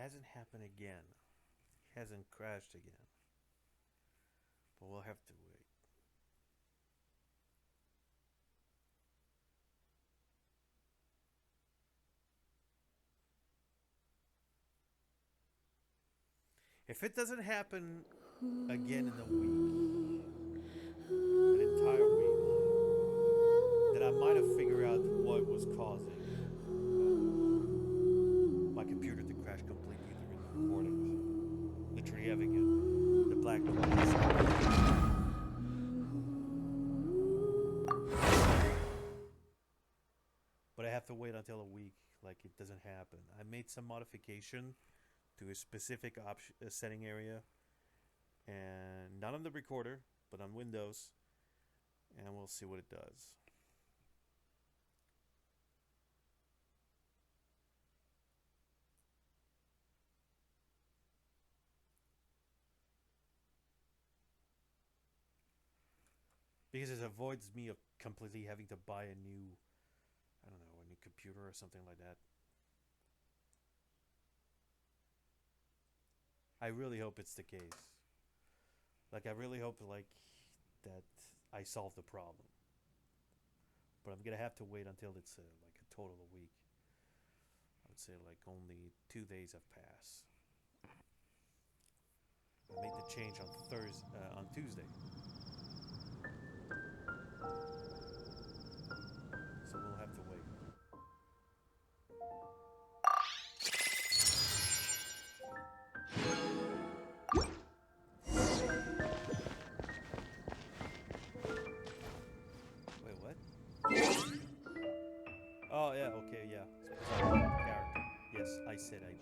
hasn't happened again. Hasn't crashed again. But we'll have to wait. If it doesn't happen again in a week, an entire week, then I might have figured out what was causing my computer to crash completely during the recordings. Literally having the black but I have to wait until a week. Like it doesn't happen. I made some modification to a specific option setting area, and not on the recorder, but on Windows, and we'll see what it does. Because it avoids me of completely having to buy a new, I don't know, a new computer or something like that. I really hope it's the case. Like I really hope like that I solve the problem. But I'm gonna have to wait until it's like a total a week. I would say like only 2 days have passed. I made the change on on Tuesday, so we'll have to wait. Wait, what? Oh yeah, okay, yeah. It's because I the character. Yes, I said I did.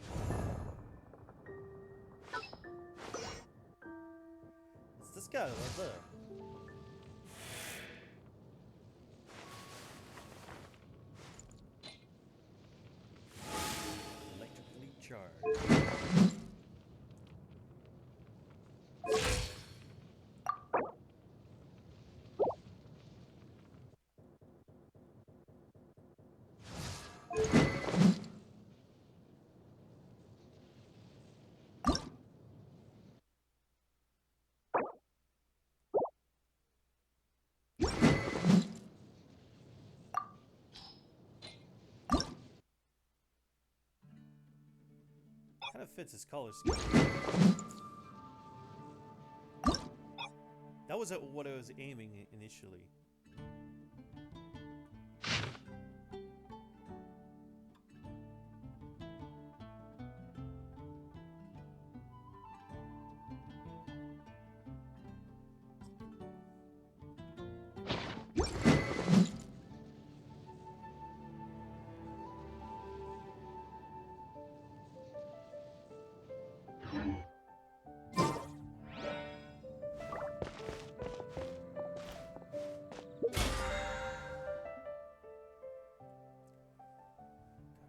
It's this guy right there. Electrically charged. Kind of fits his color scheme. That was what I was aiming initially.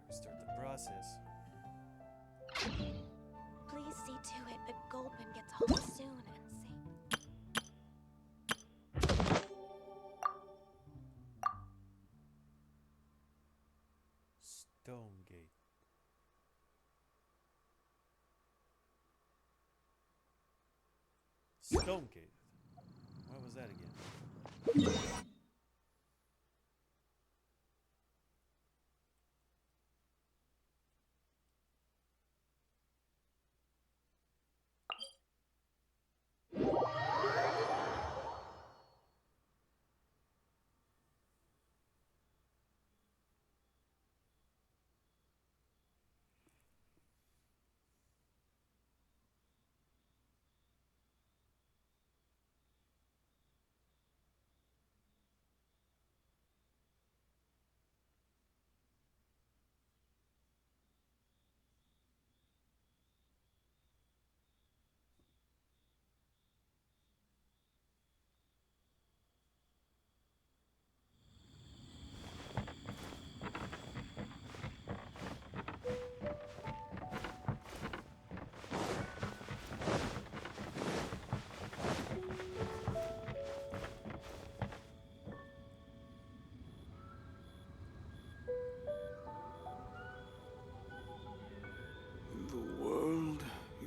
Restart the process. Please see to it that Goldman gets home soon and safe. Stonegate. Stonegate. What was that again?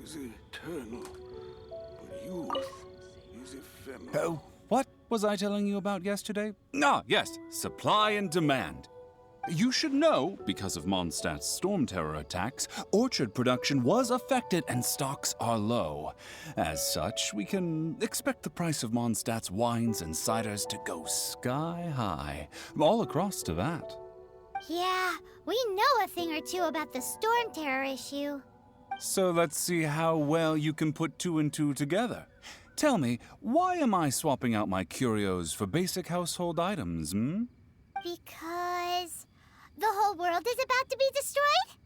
is eternal, but youth is ephemeral. What was I telling you about yesterday? Ah, yes, supply and demand. You should know, because of Mondstadt's storm terror attacks, orchard production was affected and stocks are low. As such, we can expect the price of Mondstadt's wines and ciders to go sky high, all across to that. Yeah, we know a thing or two about the storm terror issue. So let's see how well you can put two and two together. Tell me, why am I swapping out my curios for basic household items, Because the whole world is about to be destroyed?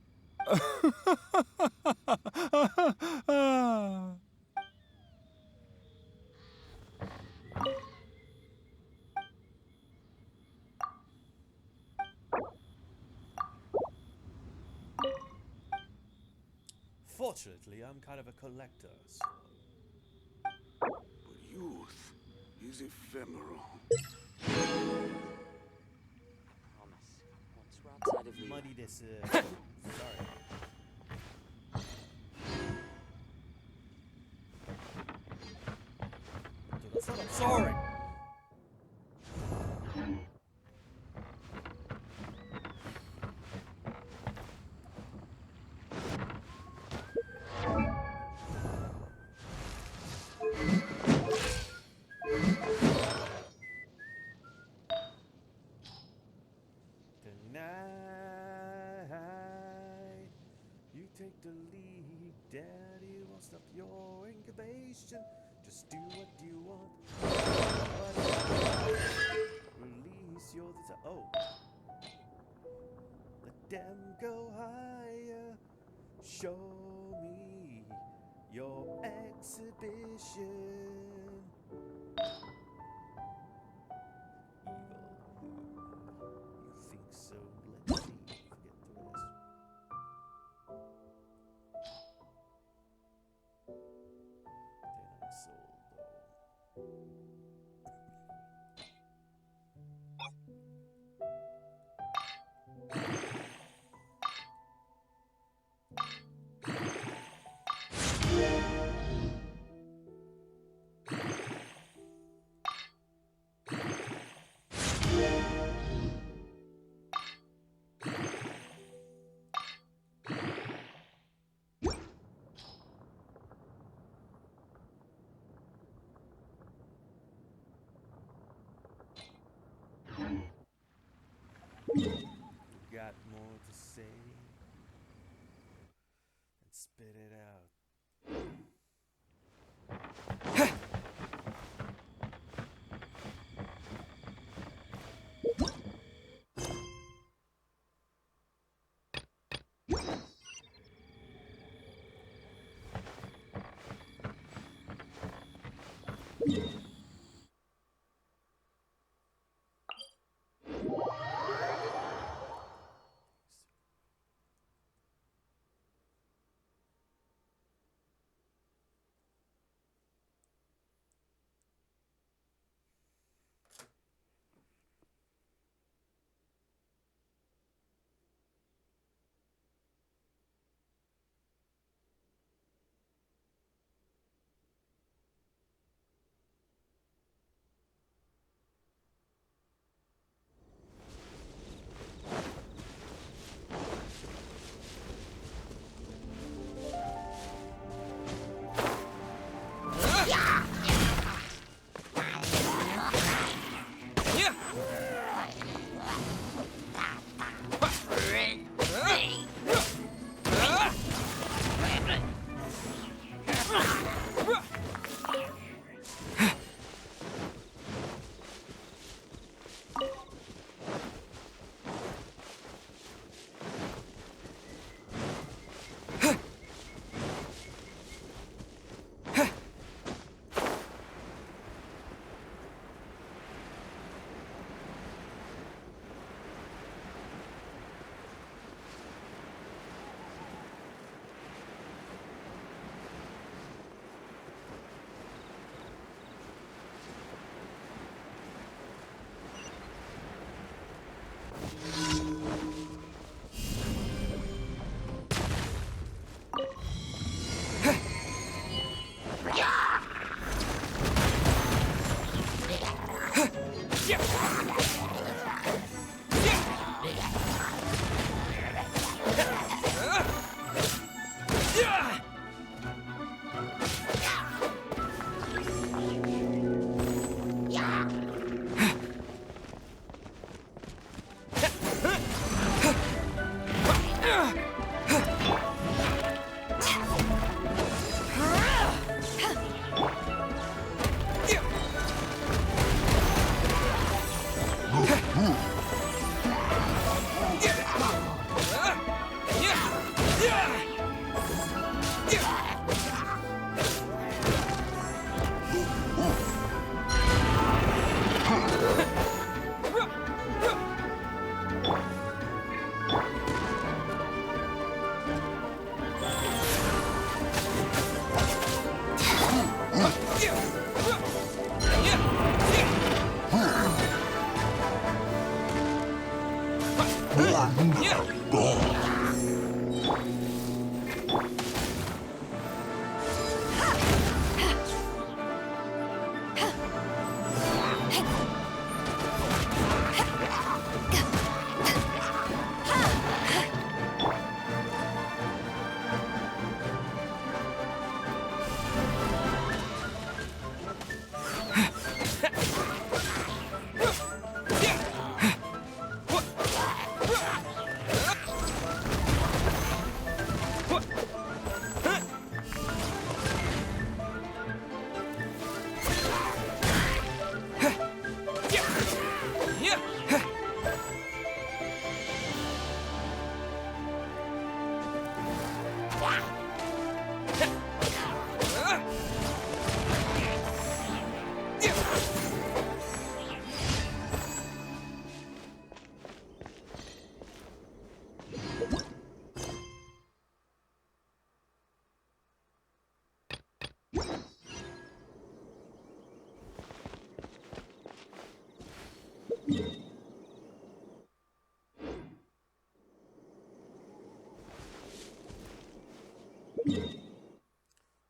Fortunately, I'm kind of a collector, so... But youth is ephemeral. Promise. Once we're outside of WiiU. Money this, sorry. Dude, that's not, I'm sorry! Tonight, you take the lead. Daddy won't stop your incubation. Just do what you want. Release your desire. Oh. Let them go higher. Show me your exhibition. You think so? Let's see. Forget to this. Then I'm sold though. Got more to say and spit it out.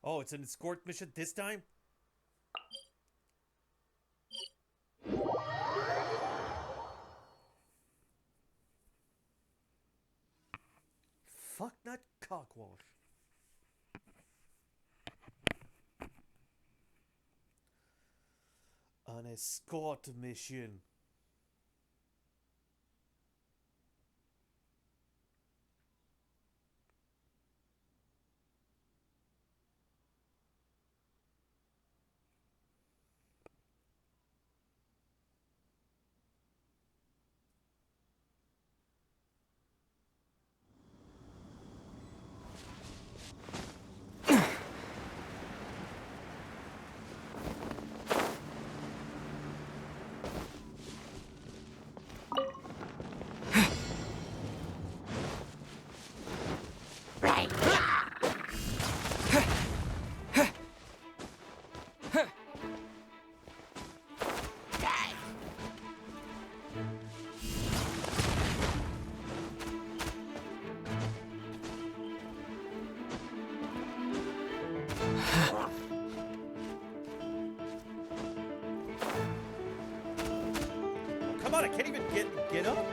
Oh, it's an escort mission this time? Fuck not cockwash. An escort mission. Come on, I can't even get up.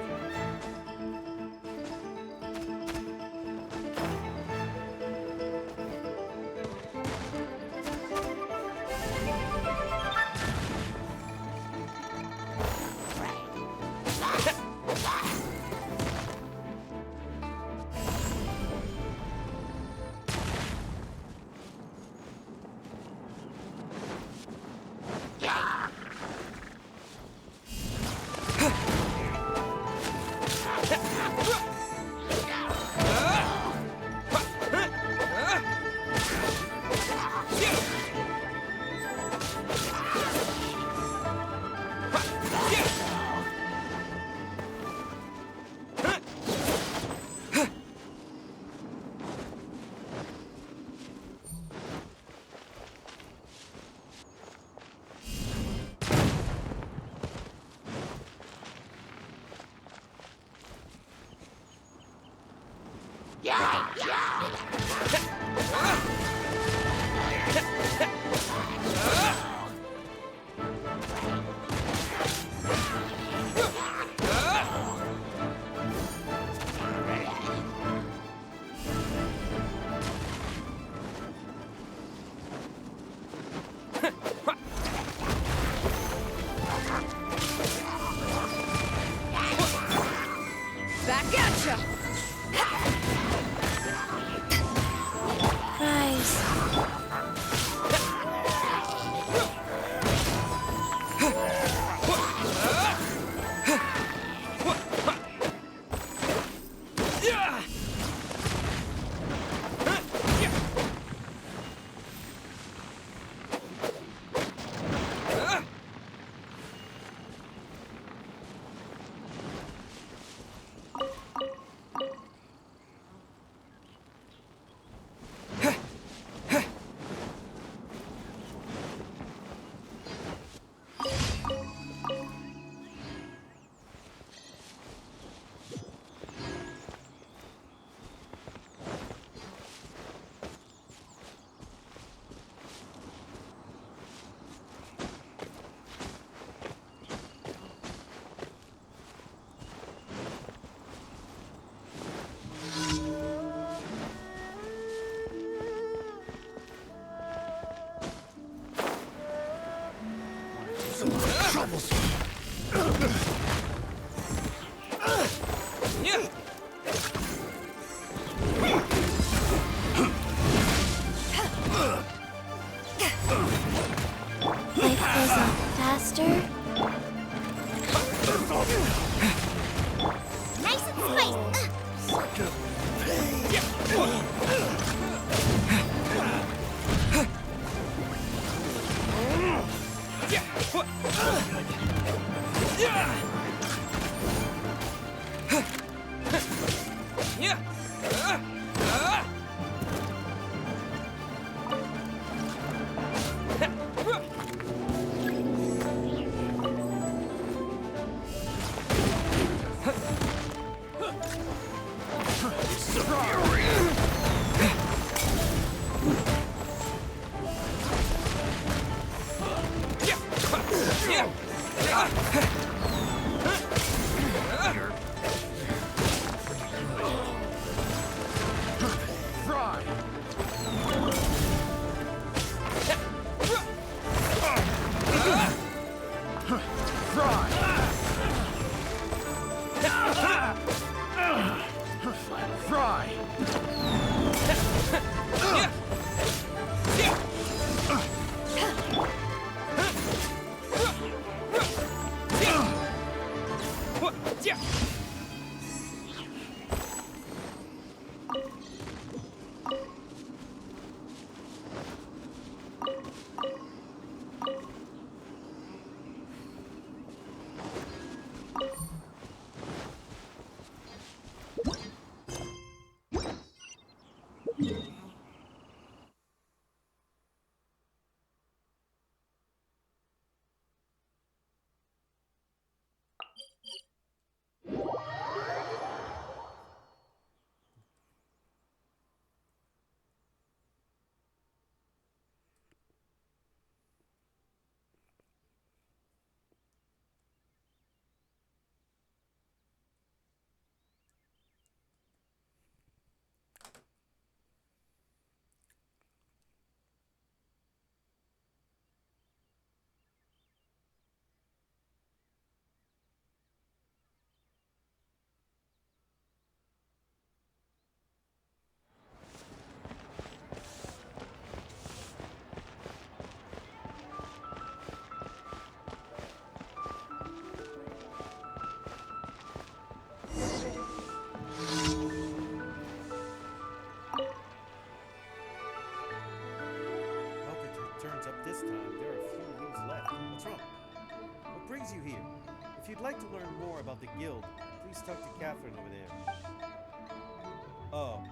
Troublesome. Life goes on faster. Nice and spiced. Such a pain. turns up this time, there are a few leads left. What's wrong? What brings you here? If you'd like to learn more about the guild, please talk to Catherine over there. Oh,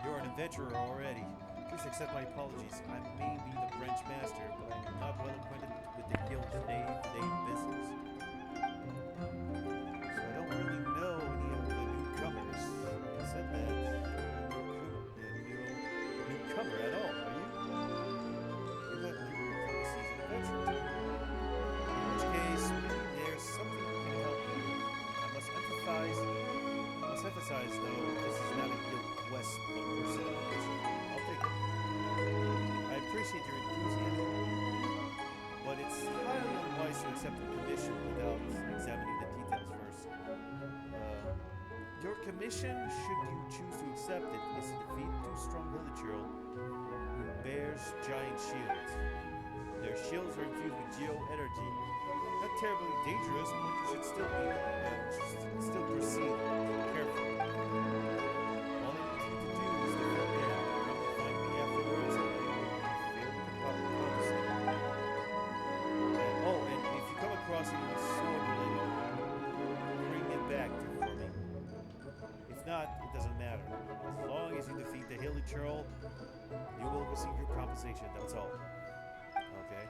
you're an adventurer already. Please accept my apologies. I may be the branch master, but I am not well acquainted with the guild's day-to-day business. So I don't really know any of the newcomers. You said that you're a newcomer at all, are you? You let me become a seasoned adventurer. In which case, maybe there's something that can help you. I must emphasize, though, this is not a guild quest, but a personal mission. I'll take it. I appreciate your enthusiasm, but it's highly unwise to accept a commission without examining the details first. Your commission, should you choose to accept it, is to defeat 2 strong villager who bears giant shields. Their shields are infused with geo-energy. Not terribly dangerous, but you should still proceed carefully. All I need you to do is to come and find me afterwards, and if you come across any sword related, bring it back for me. If not, it doesn't matter. As long as you defeat the Hilly Churl, you will receive your compensation, that's all. Okay?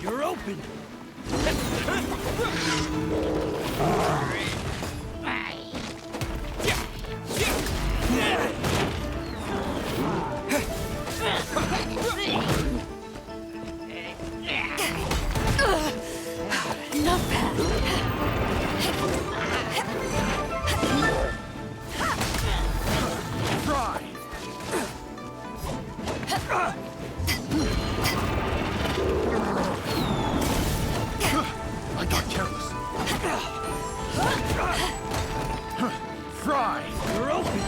You're open! Not bad. Try! I got careless. Fry! You're open!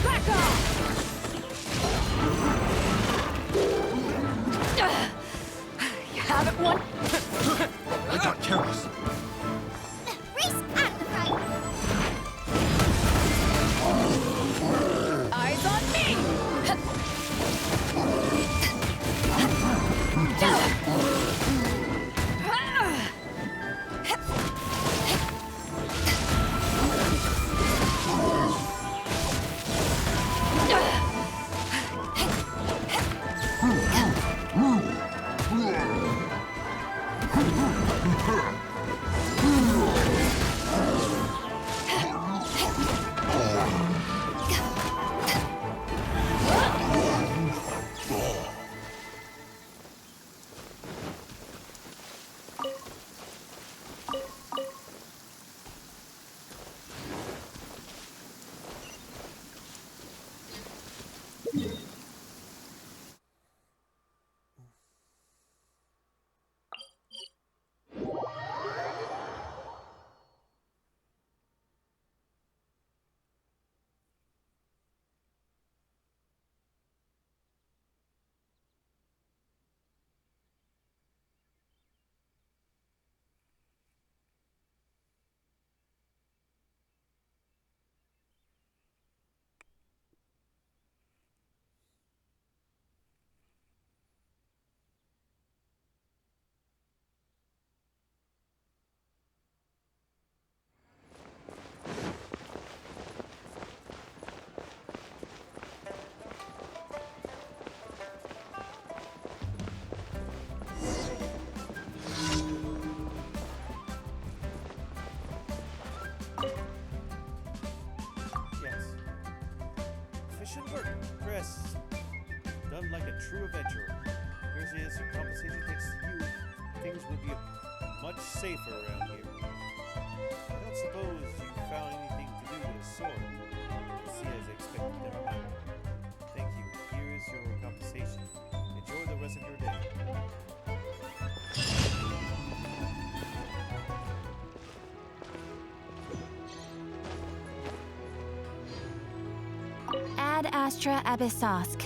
Back off! You have it, one. I got careless. Race out of the fight! Eyes on me! adventure. Here's a compensation thanks to you. Things would be much safer around here. I don't suppose you found anything to do with a sword. Let's see, as I expected, never mind. Thank you. Here is your compensation. Enjoy the rest of your day. Ad Astra Abyssosk.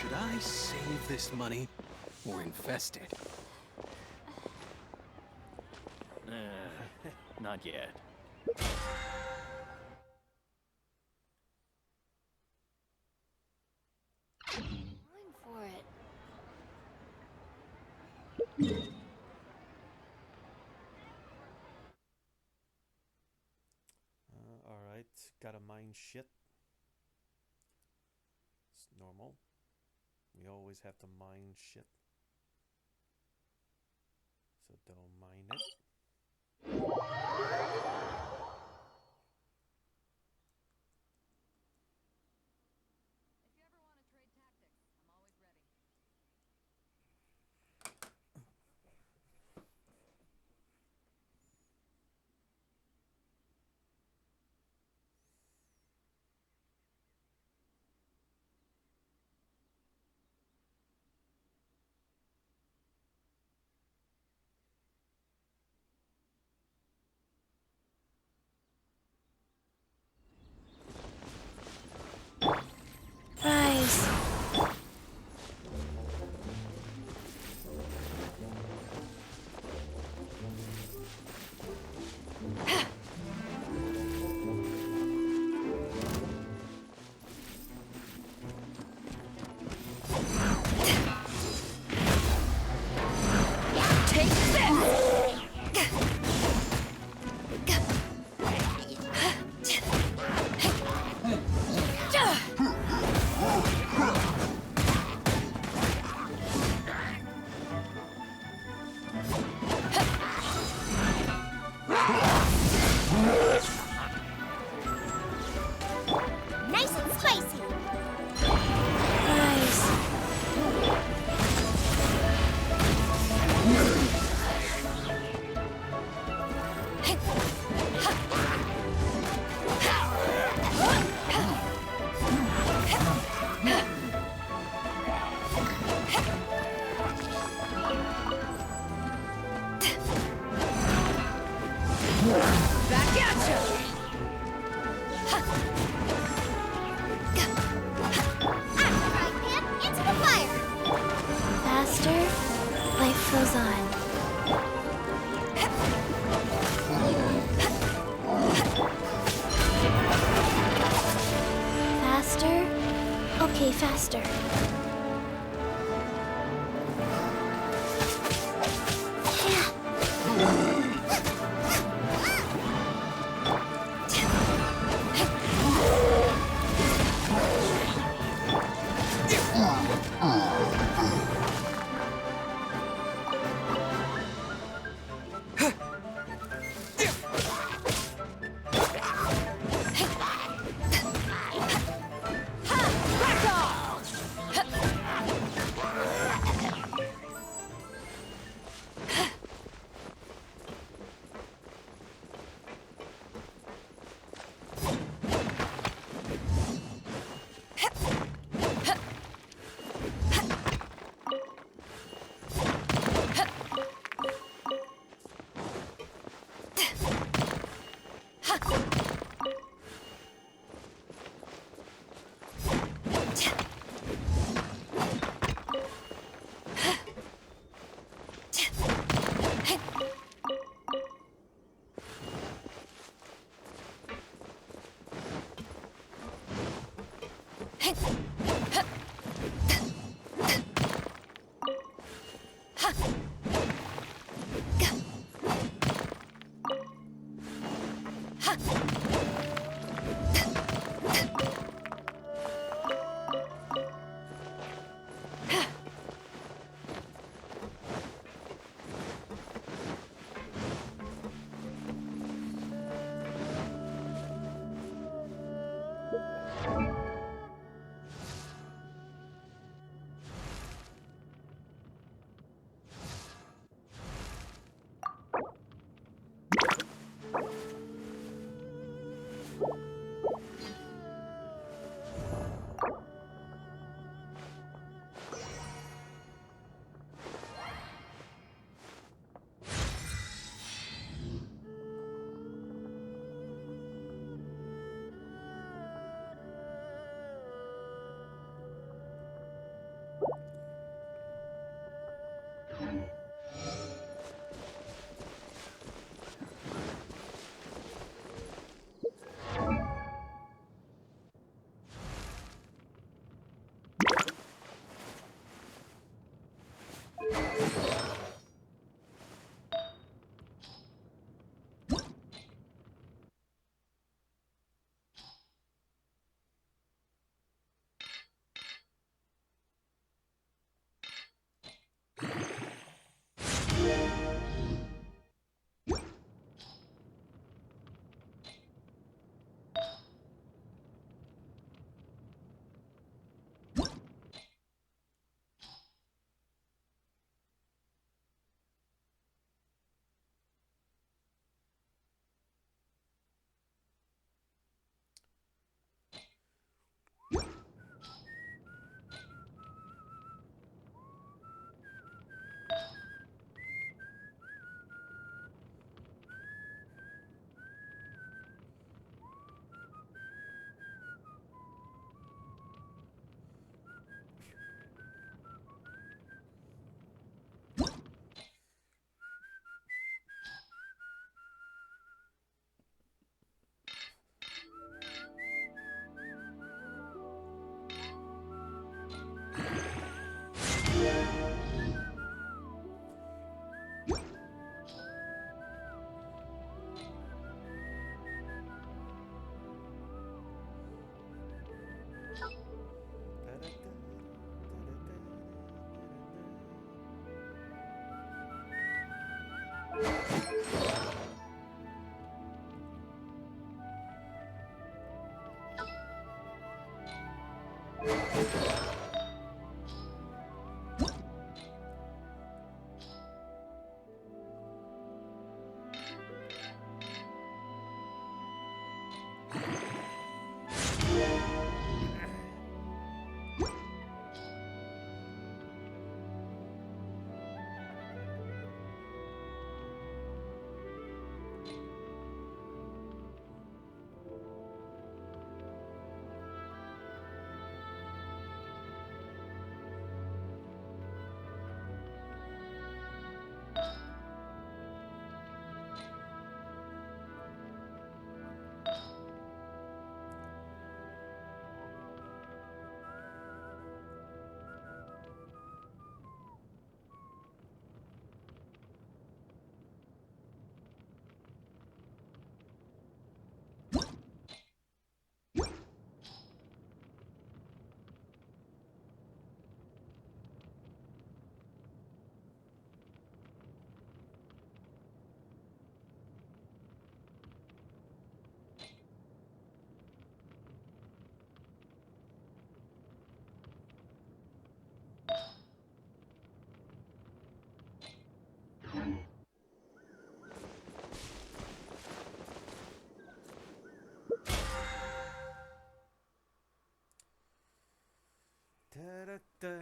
Should I save this money or invest it? Not yet. Going for it. Alright, gotta mine shit. It's normal. We always have to mine shit. So don't mine it. Rise. Take Nice and spicy. Rise. Back at you! Frying pan into the fire. Faster, life goes on. Faster? Okay, faster. Da-da-da.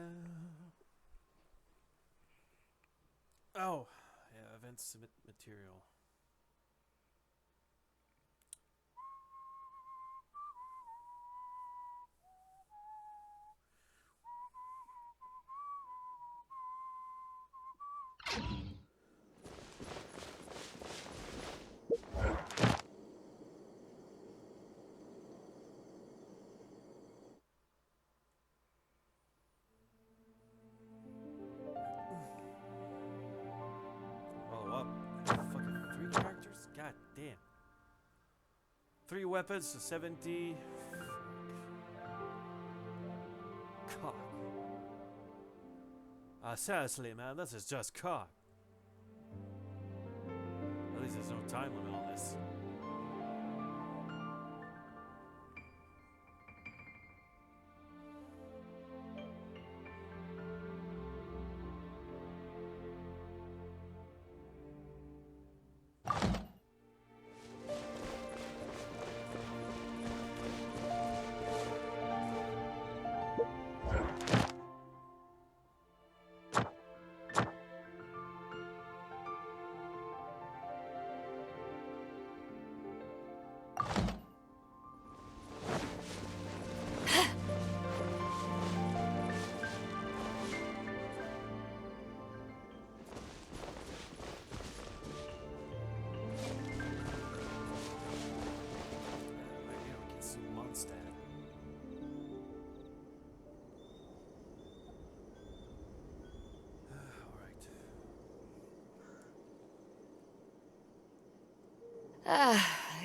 Oh, yeah, event submit material. Follow up. Fucking 3 characters? God damn. 3 weapons, 70. Cock. Seriously, man, this is just cock. At least there's no time limit on this.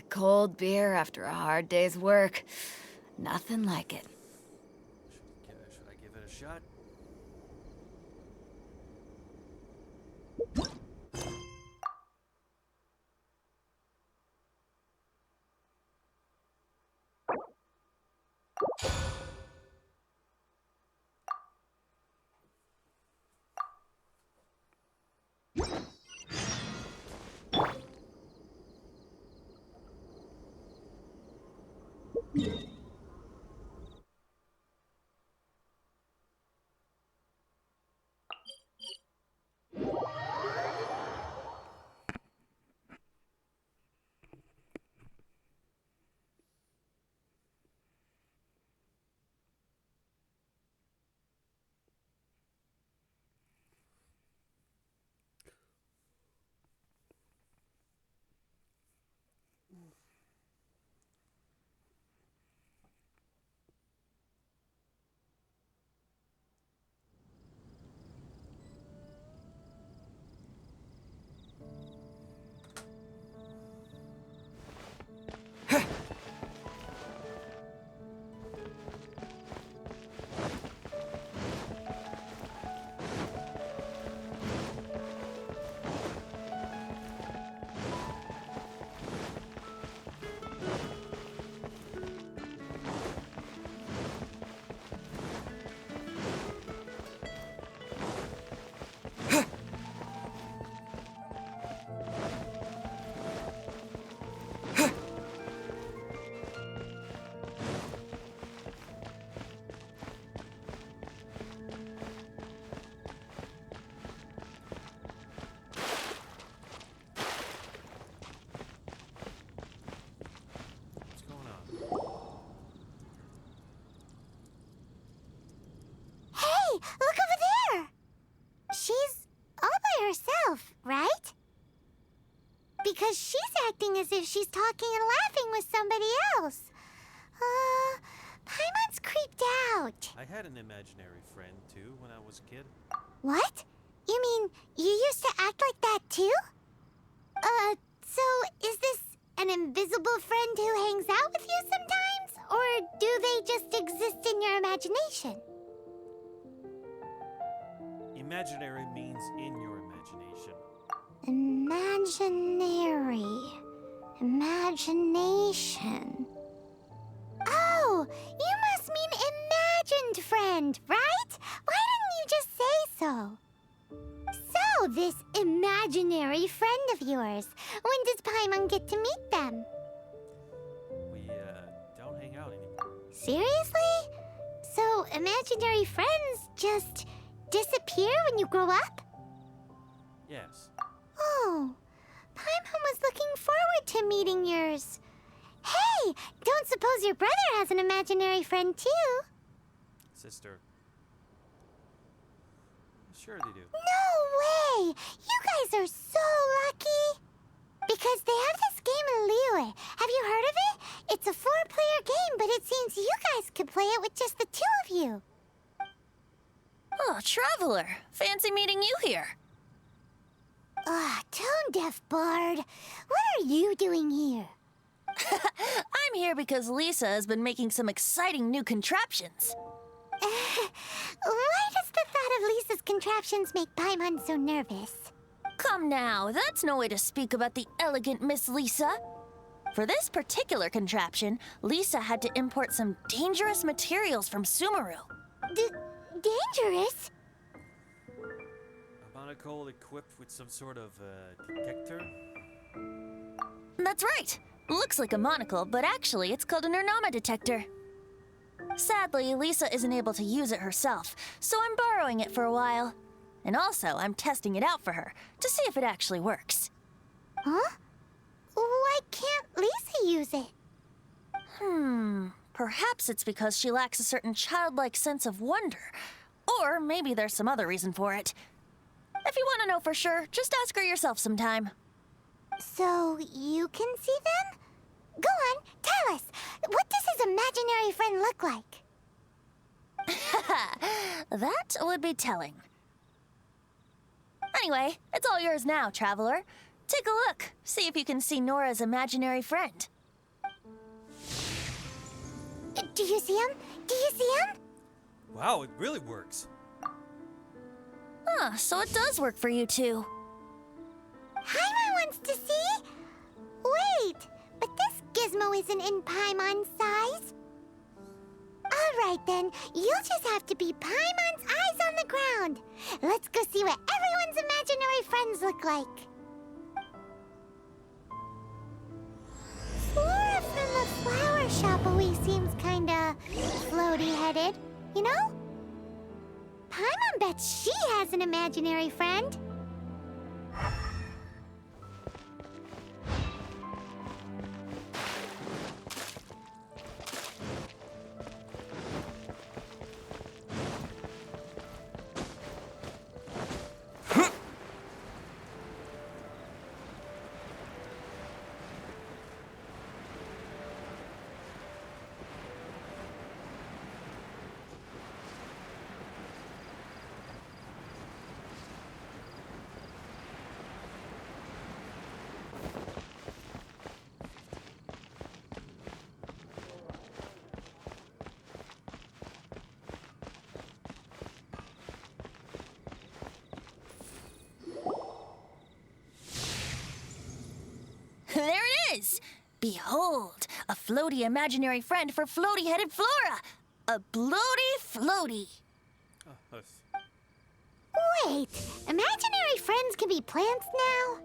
Cold beer after a hard day's work. Nothing like it. Should I give it a shot? acting as if she's talking and laughing with somebody else. Paimon's creeped out. I had an imaginary friend, too, when I was a kid. What? You mean you used to act like that, too? So is this an invisible friend who hangs out with you sometimes? Or do they just exist in your imagination? Imaginary means in your imagination. Imagination. Oh, you must mean imagined friend, right? Why didn't you just say so? So, this imaginary friend of yours, when does Paimon get to meet them? We, don't hang out anymore. Seriously? So, imaginary friends just disappear when you grow up? Yes. Oh, Paimon was looking forward to meeting yours. Hey, don't suppose your brother has an imaginary friend too? Sister. Sure they do. No way! You guys are so lucky! Because they have this game in Liyue. Have you heard of it? It's a 4-player game, but it seems you guys could play it with just the 2 of you. Oh, Traveler. Fancy meeting you here. Tone-deaf bard. What are you doing here? I'm here because Lisa has been making some exciting new contraptions. Why does the thought of Lisa's contraptions make Paimon so nervous? Come now, that's no way to speak about the elegant Miss Lisa. For this particular contraption, Lisa had to import some dangerous materials from Sumeru. Dangerous? A monocle equipped with some sort of, detector? That's right. Looks like a monocle, but actually it's called an Ernama detector. Sadly, Lisa isn't able to use it herself, so I'm borrowing it for a while. And also, I'm testing it out for her, to see if it actually works. Huh? Why can't Lisa use it? Perhaps it's because she lacks a certain childlike sense of wonder. Or maybe there's some other reason for it. If you want to know for sure, just ask her yourself sometime. So, you can see them? Go on, tell us. What does his imaginary friend look like? That would be telling. Anyway, it's all yours now, Traveler. Take a look. See if you can see Nora's imaginary friend. Do you see him? Do you see him? Wow, it really works. So it does work for you two. Paimon wants to see? Wait, but this gizmo isn't in Paimon's size. Alright then, you'll just have to be Paimon's eyes on the ground. Let's go see what everyone's imaginary friends look like. Flora from the flower shop always seems kinda floaty-headed, you know? Paimon bets she has an imaginary friend. There it is! Behold, a floaty imaginary friend for floaty-headed Flora! A bloaty floaty! Wait, imaginary friends can be plants now?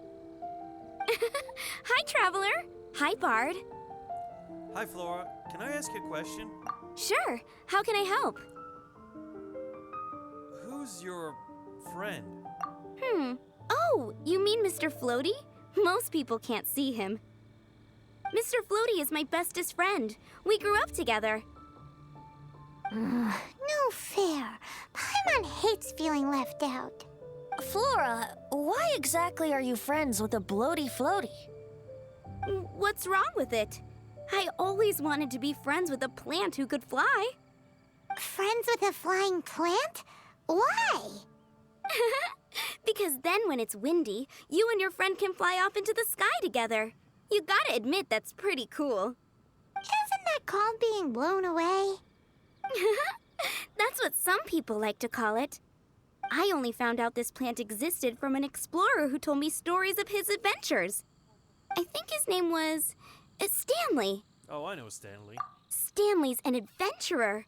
Hi, Traveler. Hi, Bard. Hi, Flora. Can I ask you a question? Sure. How can I help? Who's your friend? Oh, you mean Mr. Floaty? Most people can't see him. Mr. Floaty is my bestest friend. We grew up together. No fair. Paimon hates feeling left out. Flora, why exactly are you friends with a bloaty floaty? what's wrong with it? I always wanted to be friends with a plant who could fly. Friends with a flying plant? Why? Because then when it's windy, you and your friend can fly off into the sky together. You gotta admit that's pretty cool. Isn't that called being blown away? That's what some people like to call it. I only found out this plant existed from an explorer who told me stories of his adventures. I think his name was Stanley. Oh, I know Stanley. Stanley's an adventurer.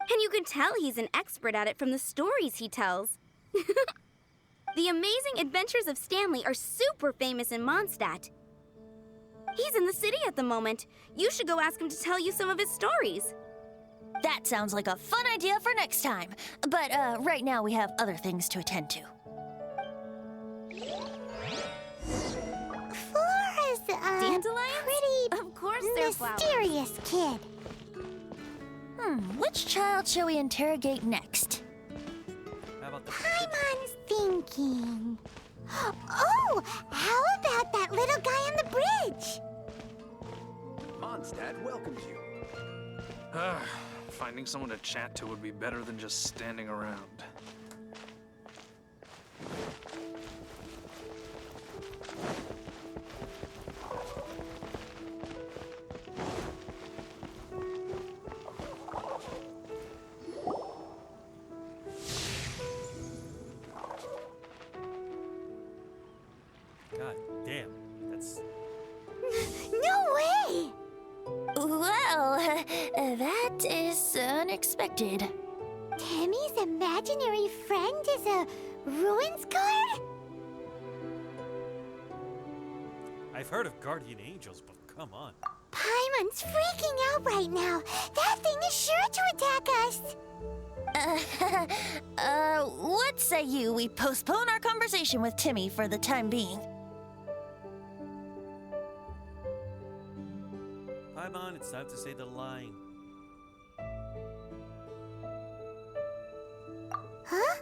And you can tell he's an expert at it from the stories he tells. The amazing adventures of Stanley are super famous in Mondstadt. He's in the city at the moment. You should go ask him to tell you some of his stories. That sounds like a fun idea for next time. But right now we have other things to attend to. Flora's, Dandelions? pretty Of course they're flowers. mysterious kid. Which child shall we interrogate next? How about the Paimon's thinking. Oh, how about that little guy on the bridge? Mondstadt welcomes you. Finding someone to chat to would be better than just standing around. God damn. That's. No way! Well, that is unexpected. Timmy's imaginary friend is a ruins guard? I've heard of guardian angels, but come on. Paimon's freaking out right now. That thing is sure to attack us. What say you we postpone our conversation with Timmy for the time being? Paimon, it's time to say the line. Huh?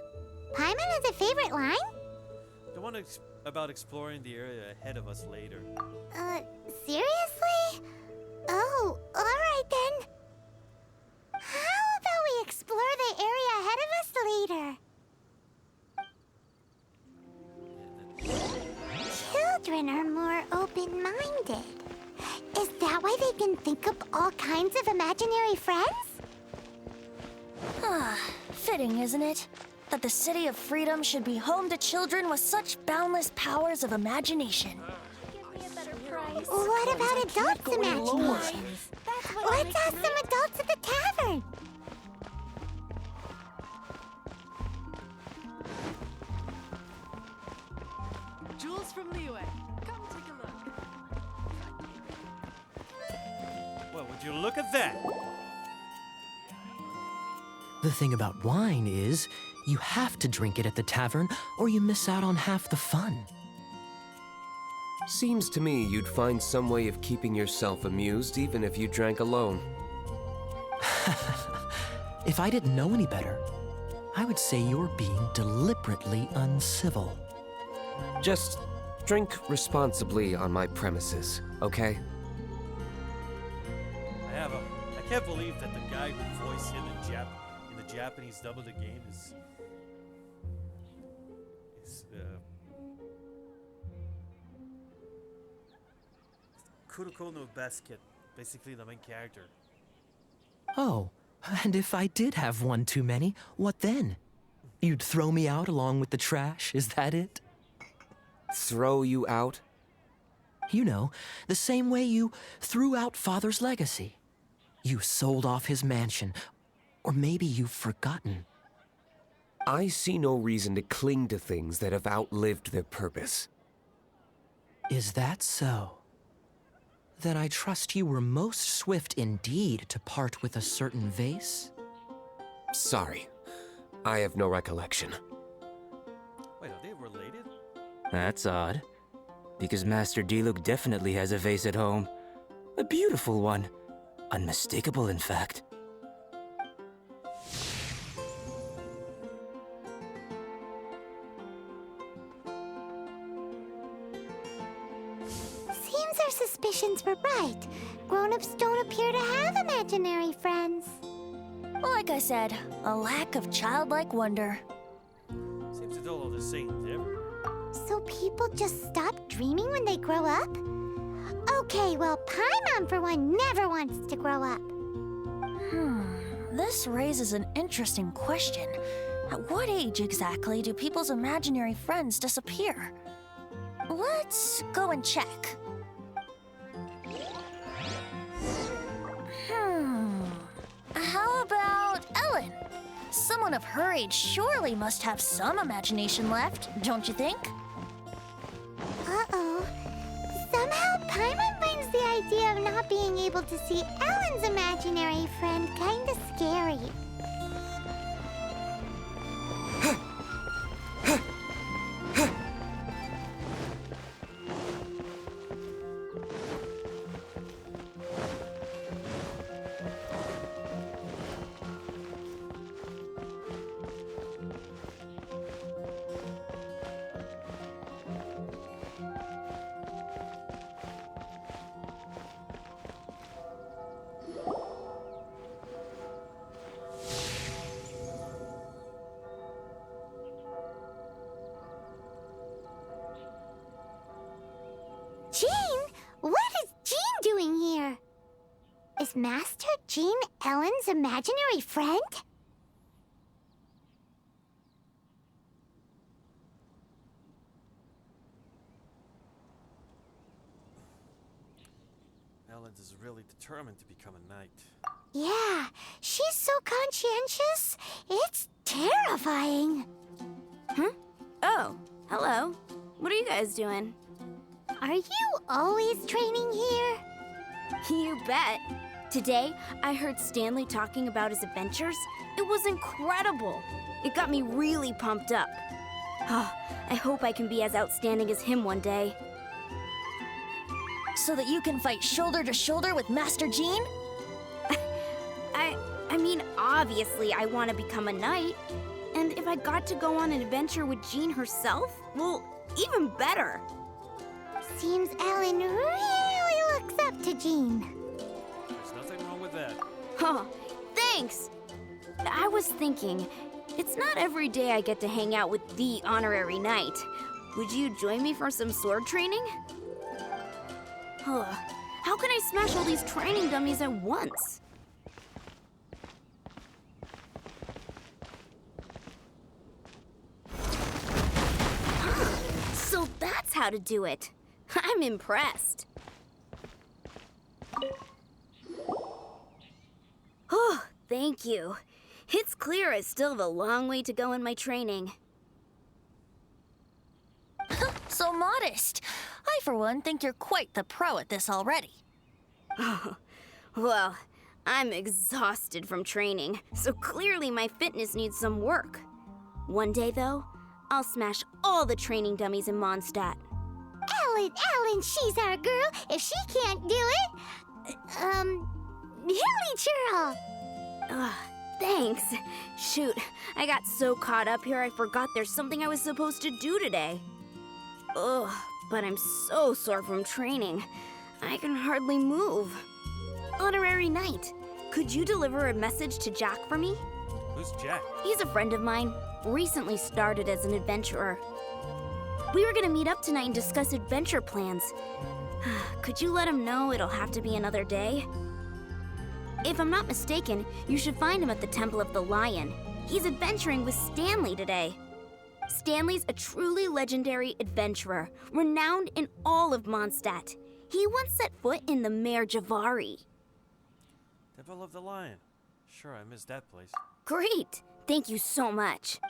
Paimon has a favorite line? The one about exploring the area ahead of us later. Seriously? Oh, alright then. How about we explore the area ahead of us later? Children are more open-minded. Is that why they can think up all kinds of imaginary friends? Fitting, isn't it? That the City of Freedom should be home to children with such boundless powers of imagination. What about adults' imaginations? Let's ask some adults at the tavern. Jules from Liyue. Come take a look. Well, would you look at that? The thing about wine is, you have to drink it at the tavern, or you miss out on half the fun. Seems to me you'd find some way of keeping yourself amused even if you drank alone. If I didn't know any better, I would say you're being deliberately uncivil. Just drink responsibly on my premises, okay? I can't believe that the guy who voiced him in the Japanese dub of the game is Kuroko no Basket, basically the main character. Oh, and if I did have one too many, what then? You'd throw me out along with the trash, is that it? Throw you out? You know, the same way you threw out Father's legacy. You sold off his mansion, or maybe you've forgotten. I see no reason to cling to things that have outlived their purpose. Is that so? Then I trust you were most swift indeed to part with a certain vase? Sorry, I have no recollection. Wait, are they related? That's odd. Because Master Diluc definitely has a vase at home. A beautiful one. Unmistakable, in fact. Seems seems our suspicions were right. Grown-ups don't appear to have imaginary friends. Like I said, a lack of childlike wonder. Seems it's all the same to everyone. So people just stop dreaming when they grow up? Okay, well, Paimon, for one, never wants to grow up. This raises an interesting question. At what age exactly do people's imaginary friends disappear? Let's go and check. How about Ellen? Someone of her age surely must have some imagination left, don't you think? Uh-oh. Somehow Paimon finds the idea of not being able to see Ellen's imaginary friend kinda scary. Jean? What is Jean doing here? Is Master Jean Ellen's imaginary friend? Ellen is really determined to become a knight. Yeah, she's so conscientious. It's terrifying. Huh? Oh, hello. What are you guys doing? Are you always training here? You bet. Today, I heard Stanley talking about his adventures. It was incredible. It got me really pumped up. I hope I can be as outstanding as him one day. So that you can fight shoulder to shoulder with Master Jean? I mean, obviously I want to become a knight. And if I got to go on an adventure with Jean herself, well, even better. Seems Ellen really looks up to Jean. There's nothing wrong with that. Huh, thanks! I was thinking, it's not every day I get to hang out with the honorary knight. Would you join me for some sword training? How can I smash all these training dummies at once? So that's how to do it. I'm impressed. Oh, thank you. It's clear I still have a long way to go in my training. So modest. I, for one, think you're quite the pro at this already. Well, I'm exhausted from training, so clearly my fitness needs some work. One day, though, I'll smash all the training dummies in Mondstadt. Ellen, she's our girl. If she can't do it, Hilly Churl. Thanks. Shoot, I got so caught up here I forgot there's something I was supposed to do today. Ugh, but I'm so sore from training. I can hardly move. Honorary Knight, could you deliver a message to Jack for me? Who's Jack? He's a friend of mine, recently started as an adventurer. We were gonna meet up tonight and discuss adventure plans. Could you let him know it'll have to be another day? If I'm not mistaken, you should find him at the Temple of the Lion. He's adventuring with Stanley today. Stanley's a truly legendary adventurer, renowned in all of Mondstadt. He once set foot in the Mare Javari. Temple of the Lion. Sure, I missed that place. Great! Thank you so much.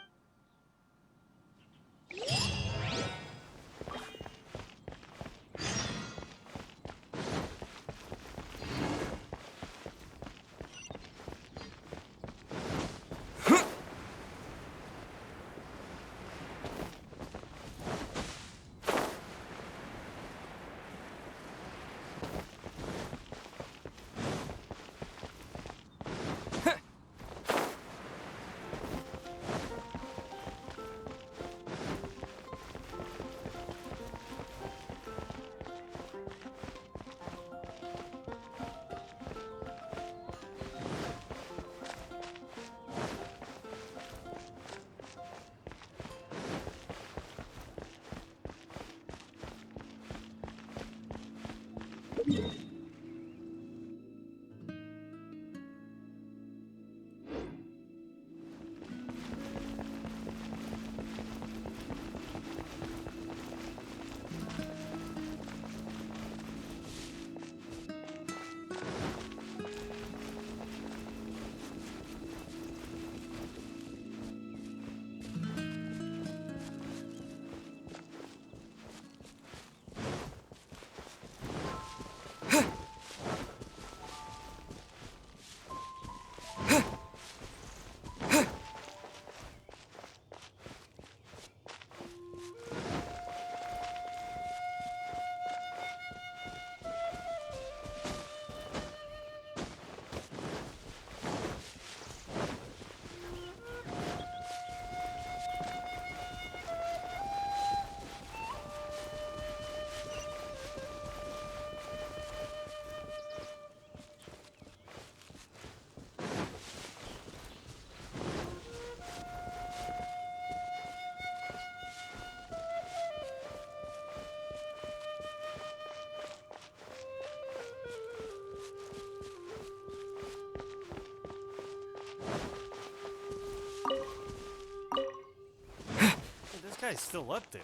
guy's still up there.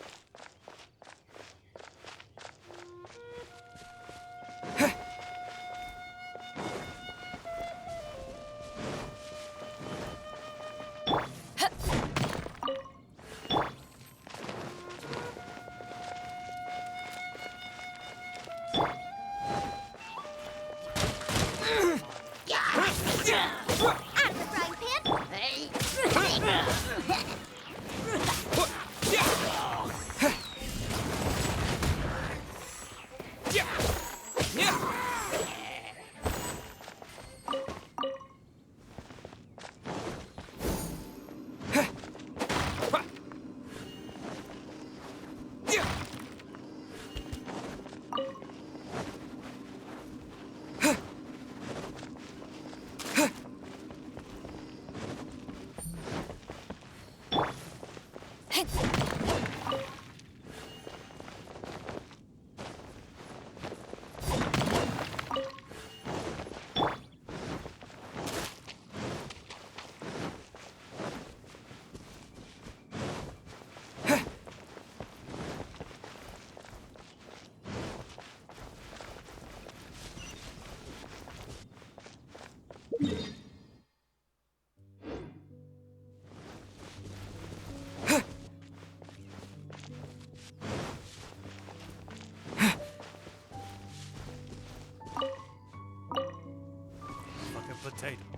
Potato.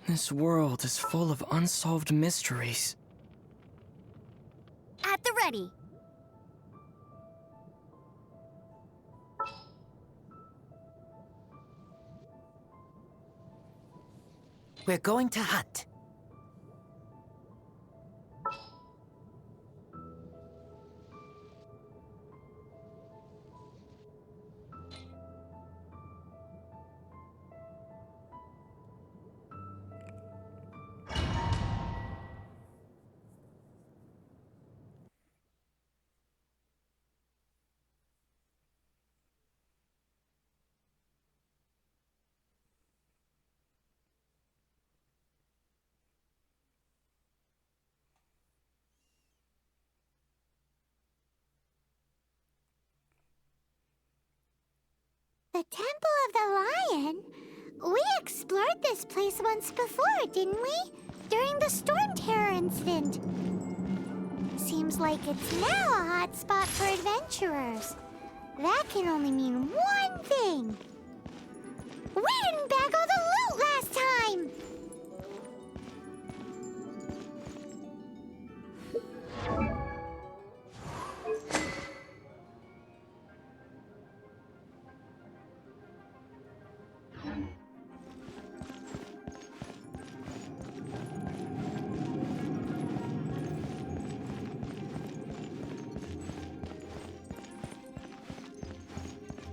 This world is full of unsolved mysteries. At the ready. We're going to hunt. The Temple of the Lion? We explored this place once before, didn't we? During the Storm Terror incident. Seems like it's now a hot spot for adventurers. That can only mean one thing. We didn't bag all the loot last time!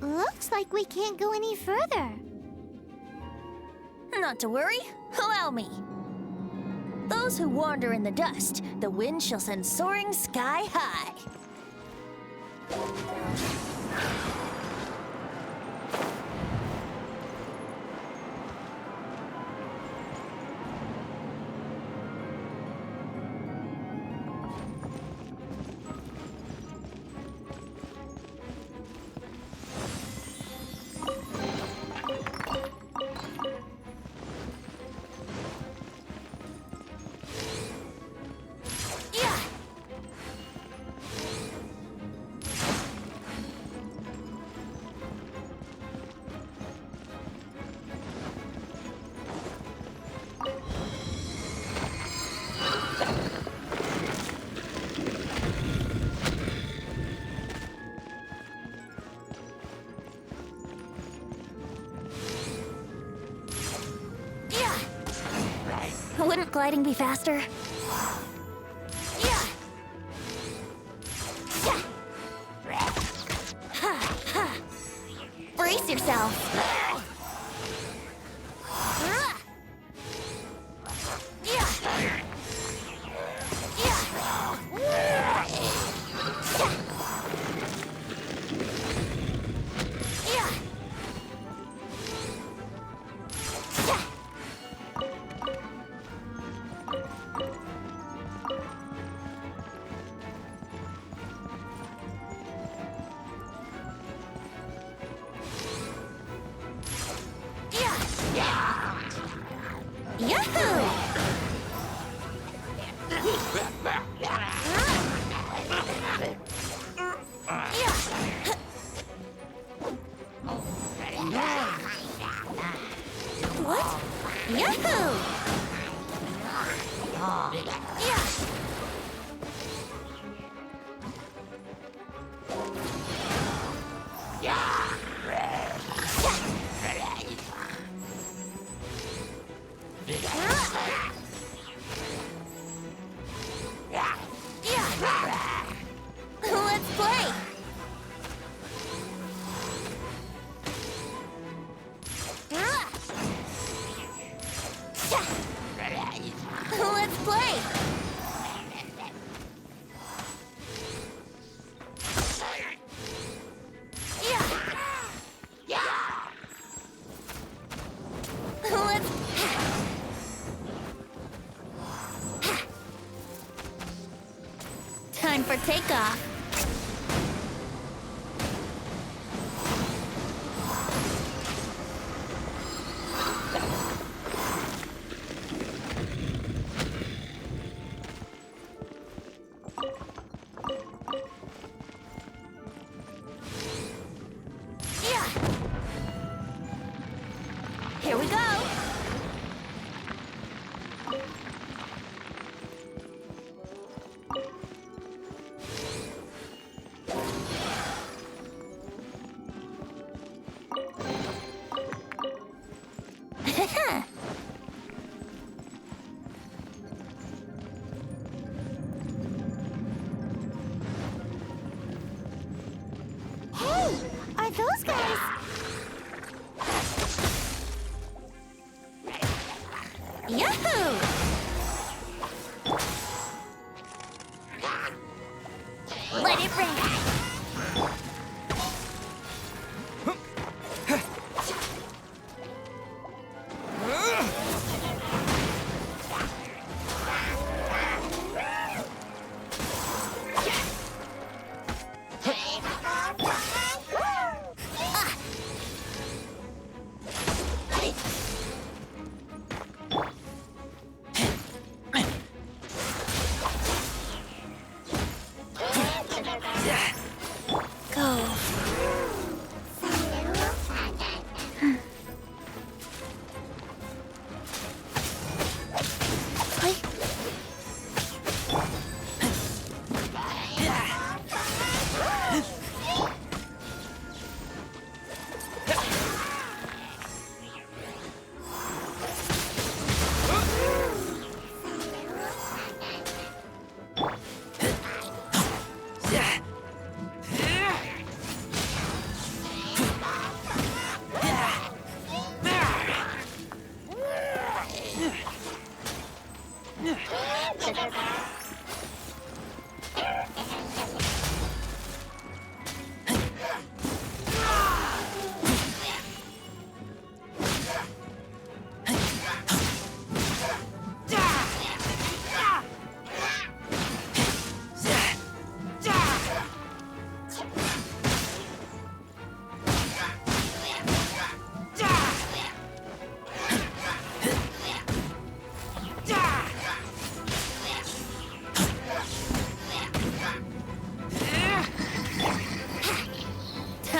Looks like we can't go any further. Not to worry. Allow me. Those who wander in the dust, the wind shall send soaring sky high. Wouldn't gliding be faster? Brace yourself. Time for takeoff. Here we go. Hey, are those guys? Yahoo! Let it rain.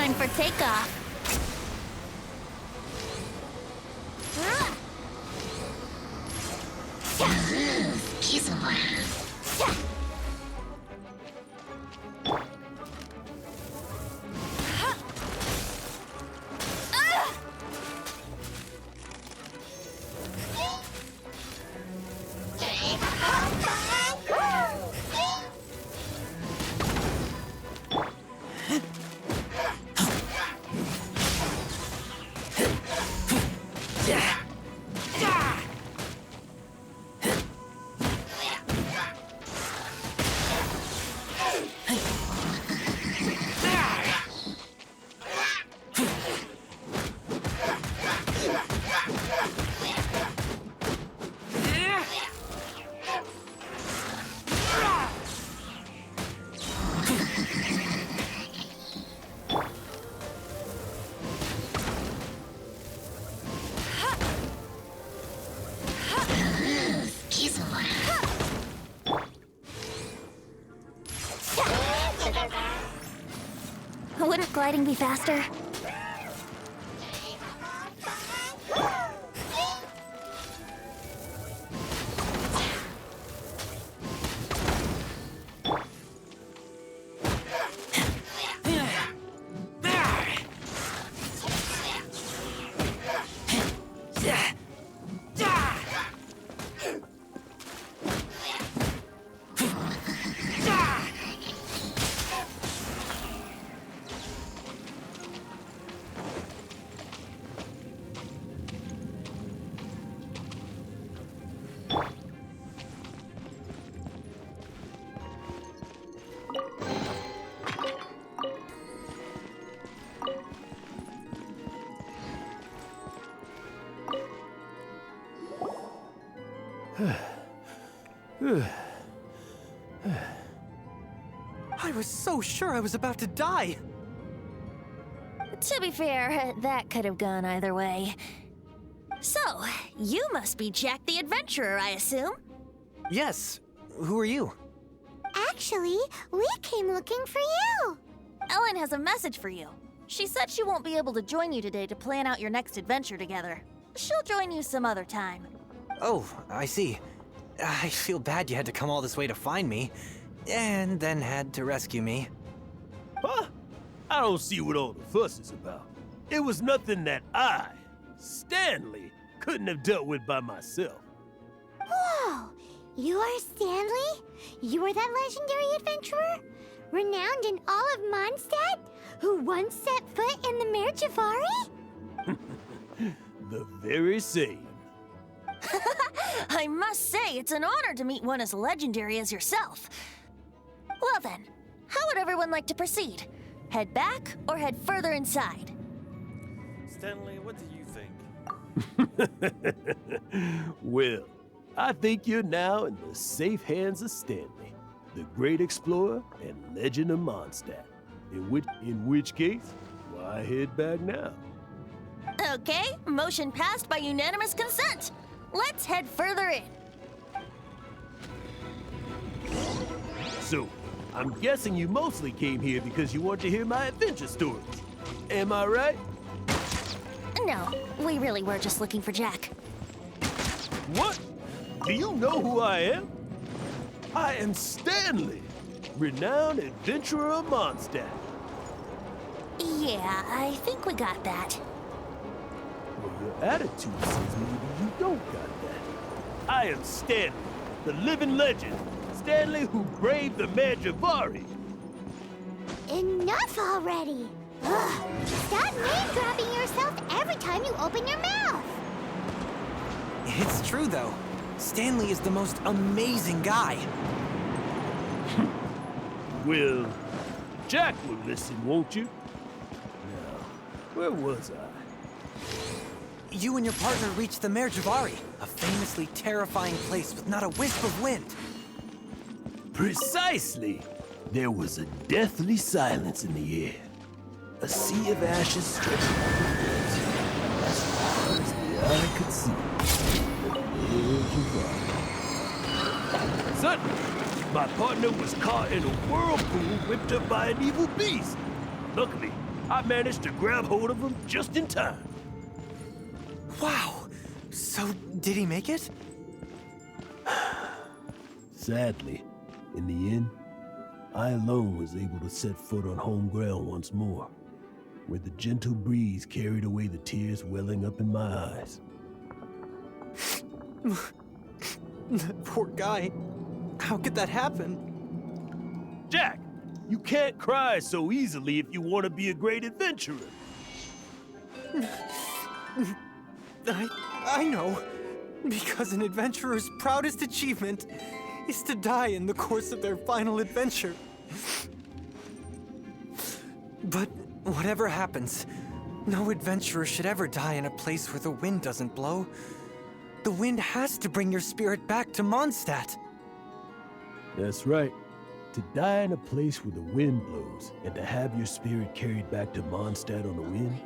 time for takeoff. Wouldn't gliding be faster? I was so sure I was about to die. To be fair, that could have gone either way. So, you must be Jack the Adventurer, I assume? Yes. Who are you? Actually, we came looking for you. Ellen has a message for you. She said she won't be able to join you today to plan out your next adventure together. She'll join you some other time. Oh, I see. I feel bad you had to come all this way to find me, and then had to rescue me. Huh? I don't see what all the fuss is about. It was nothing that I, Stanley, couldn't have dealt with by myself. Whoa! You are Stanley? You are that legendary adventurer? Renowned in all of Mondstadt? Who once set foot in the Mare Javari? The very same. I must say, it's an honor to meet one as legendary as yourself. Well then, how would everyone like to proceed? Head back or head further inside? Stanley, what do you think? Well, I think you're now in the safe hands of Stanley, the great explorer and legend of Mondstadt. In which case, why head back now? Okay, motion passed by unanimous consent. Let's head further in. So, I'm guessing you mostly came here because you want to hear my adventure stories. Am I right? No, we really were just looking for Jack. What? Do you know who I am? I am Stanley, renowned adventurer of Mondstadt. Yeah, I think we got that. Well, your attitude says maybe you don't got that. I am Stanley, the living legend. Stanley who braved the Mare Javari. Enough already! Ugh. Stop name-dropping yourself every time you open your mouth! It's true, though. Stanley is the most amazing guy. Well, Jack will listen, won't you? Now, where was I? You and your partner reached the Mare Javari, a famously terrifying place with not a wisp of wind. Precisely! There was a deathly silence in the air. A sea of ashes stretching out the woods, as far as the eye could see. Suddenly, my partner was caught in a whirlpool whipped up by an evil beast. Luckily, I managed to grab hold of him just in time. Wow. So, did he make it? Sadly, in the end, I alone was able to set foot on home ground once more, where the gentle breeze carried away the tears welling up in my eyes. Poor guy. How could that happen? Jack, you can't cry so easily if you want to be a great adventurer. I know. Because an adventurer's proudest achievement is to die in the course of their final adventure. But whatever happens, no adventurer should ever die in a place where the wind doesn't blow. The wind has to bring your spirit back to Mondstadt. That's right. To die in a place where the wind blows and to have your spirit carried back to Mondstadt on the wind,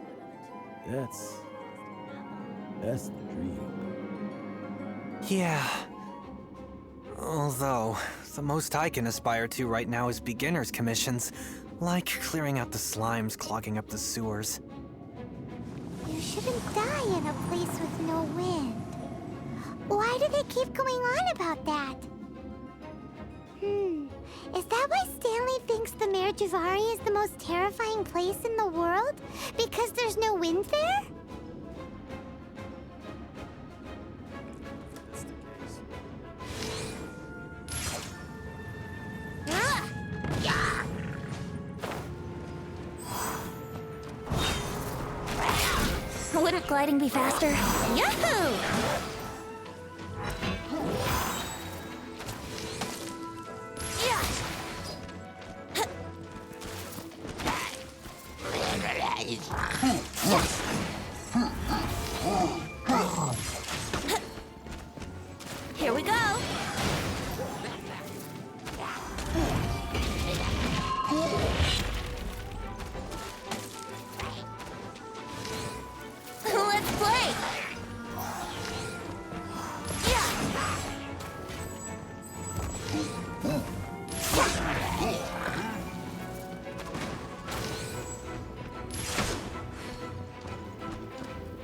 that's the dream. Yeah. Although, the most I can aspire to right now is beginner's commissions, like clearing out the slimes clogging up the sewers. You shouldn't die in a place with no wind. Why do they keep going on about that? Is that why Stanley thinks the Mare Javari is the most terrifying place in the world? Because there's no wind there? Wouldn't gliding be faster? Yahoo! Here we go. Let's play.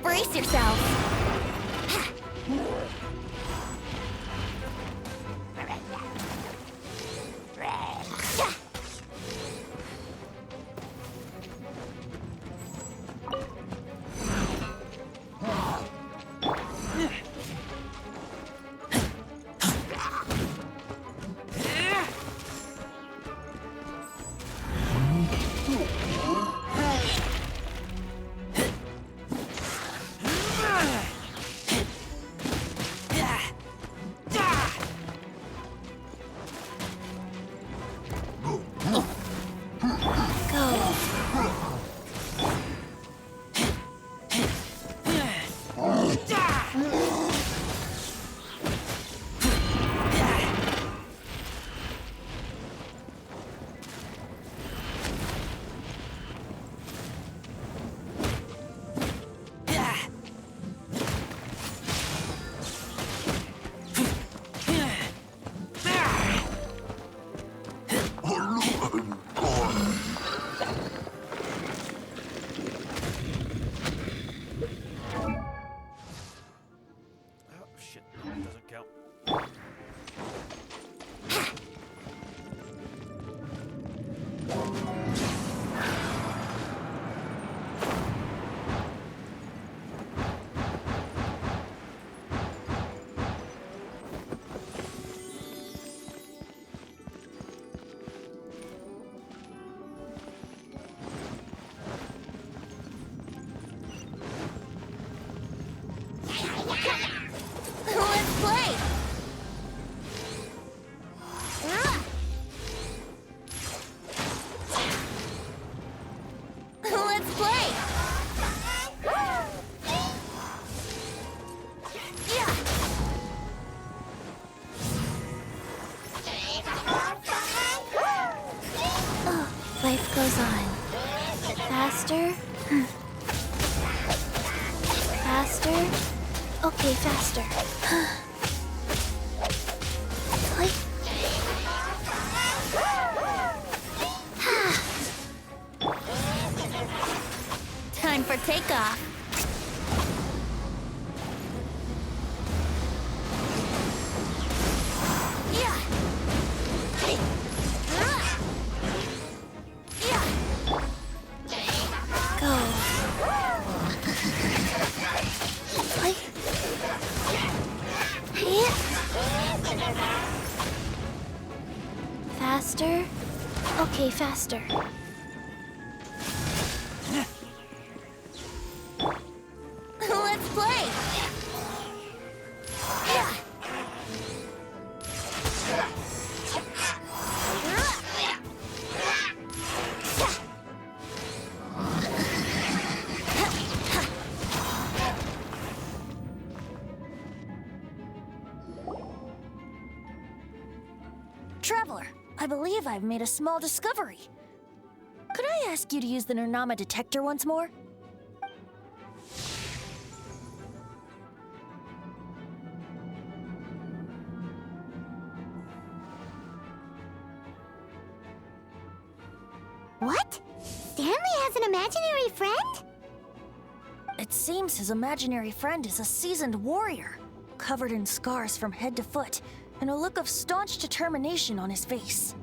Brace yourself. Life goes on. Faster. Faster. Okay, faster. Like... Time for takeoff. Yeah. Go. Faster? Okay, faster. Let's play! Traveler, I believe I've made a small discovery. Could I ask you to use the Nernama detector once more? What? Stanley has an imaginary friend? It seems his imaginary friend is a seasoned warrior, covered in scars from head to foot, and a look of staunch determination on his face.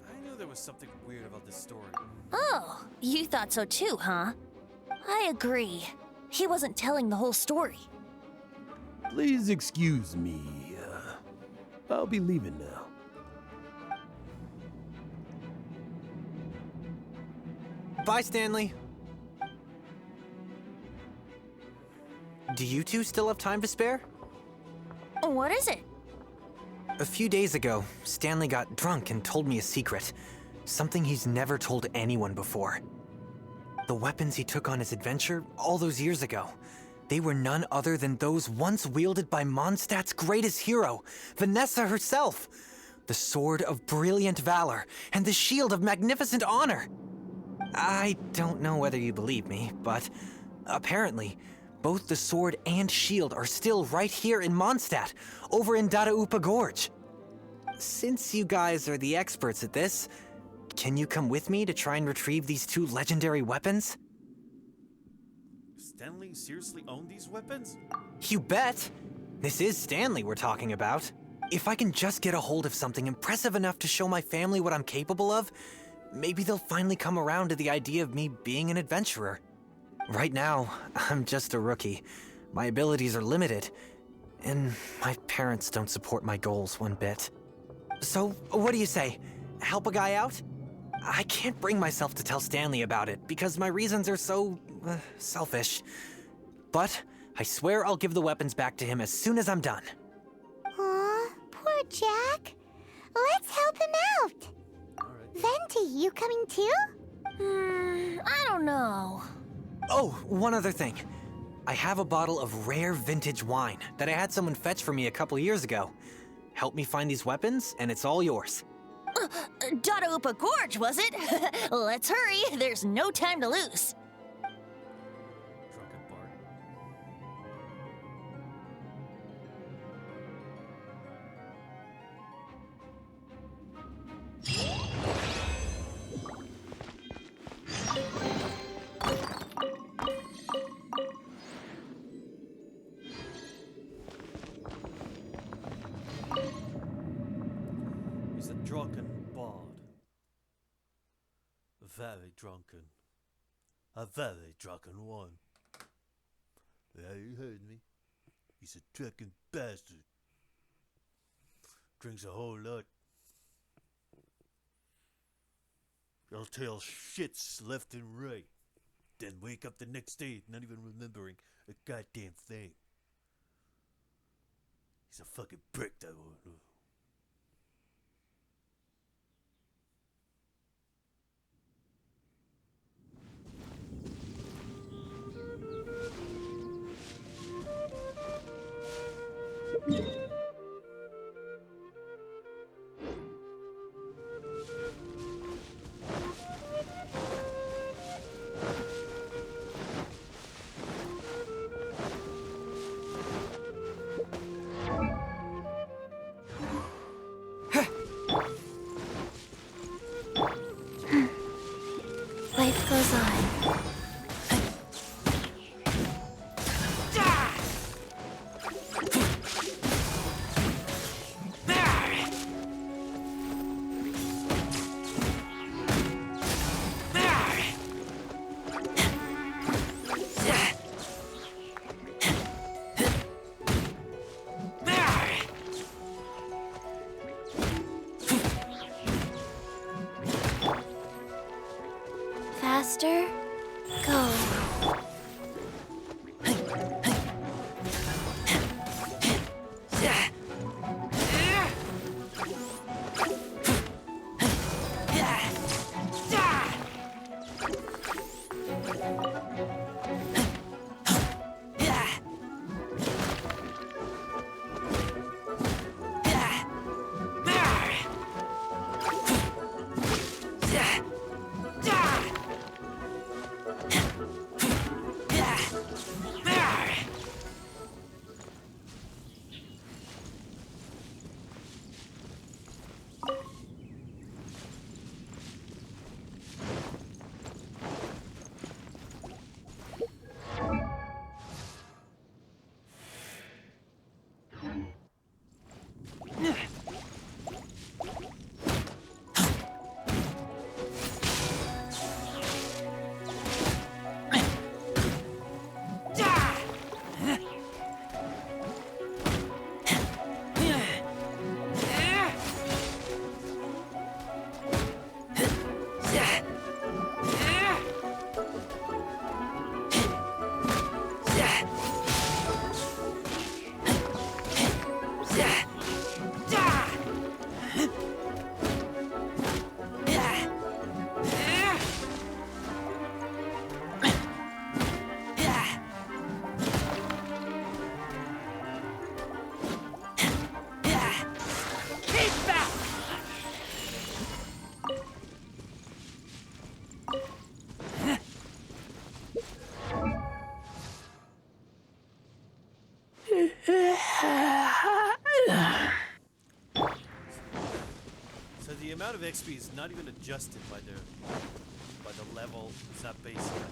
I knew there was something weird about this story. Oh, you thought so too, huh? I agree. He wasn't telling the whole story. Please excuse me. I'll be leaving now. Bye, Stanley. Do you two still have time to spare? What is it? A few days ago, Stanley got drunk and told me a secret. Something he's never told anyone before. The weapons he took on his adventure all those years ago, they were none other than those once wielded by Mondstadt's greatest hero, Vanessa herself. The Sword of Brilliant Valor and the Shield of Magnificent Honor. I don't know whether you believe me, but apparently, both the sword and shield are still right here in Mondstadt, over in Dadaupa Gorge. Since you guys are the experts at this, can you come with me to try and retrieve these two legendary weapons? Stanley seriously owned these weapons? You bet! This is Stanley we're talking about. If I can just get a hold of something impressive enough to show my family what I'm capable of, maybe they'll finally come around to the idea of me being an adventurer. Right now, I'm just a rookie. My abilities are limited, and my parents don't support my goals one bit. So, what do you say? Help a guy out? I can't bring myself to tell Stanley about it, because my reasons are so, selfish. But I swear I'll give the weapons back to him as soon as I'm done. Aw, poor Jack. Let's help him out. Venti, you coming too? I don't know. Oh, one other thing. I have a bottle of rare vintage wine that I had someone fetch for me a couple years ago. Help me find these weapons, and it's all yours. Dadaupa Gorge, was it? Let's hurry. There's no time to lose. Drunken Bart. He's a drunken bard. Very drunken. A very drunken one. Yeah, you heard me. He's a drunken bastard. Drinks a whole lot. He'll tell shits left and right. Then wake up the next day not even remembering a goddamn thing. He's a fucking prick, that one. Master, go. So the amount of XP is not even adjusted by the level. It's not based on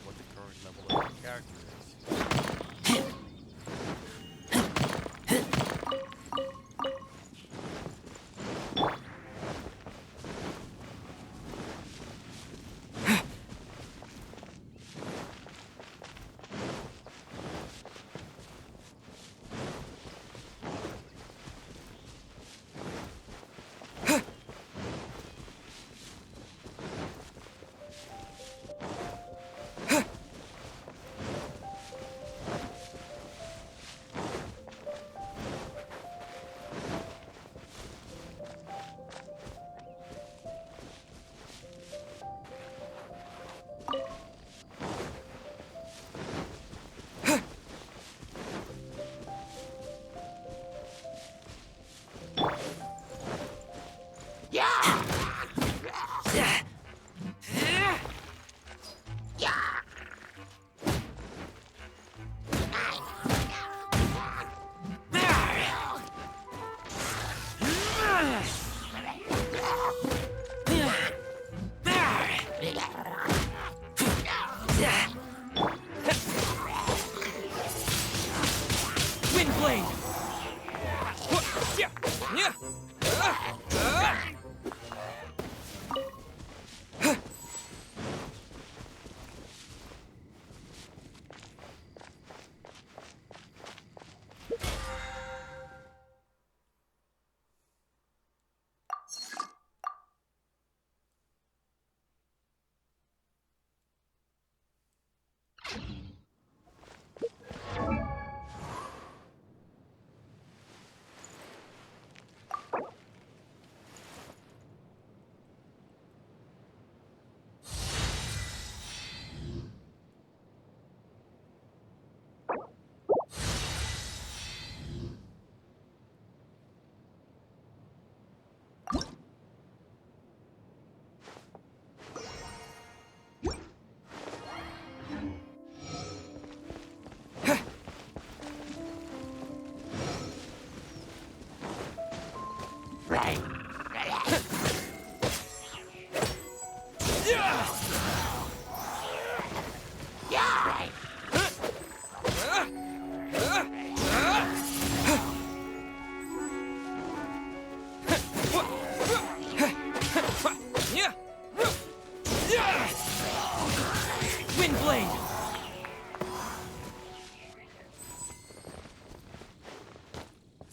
what the current level of the character is.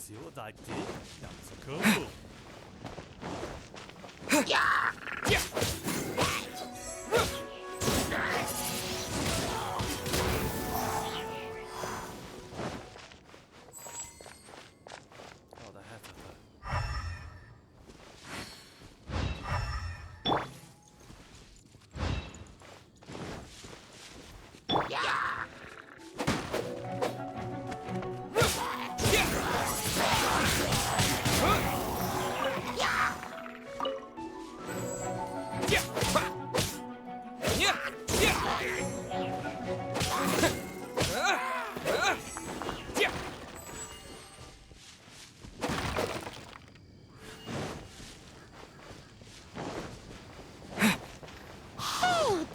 See what I did? That was a combo.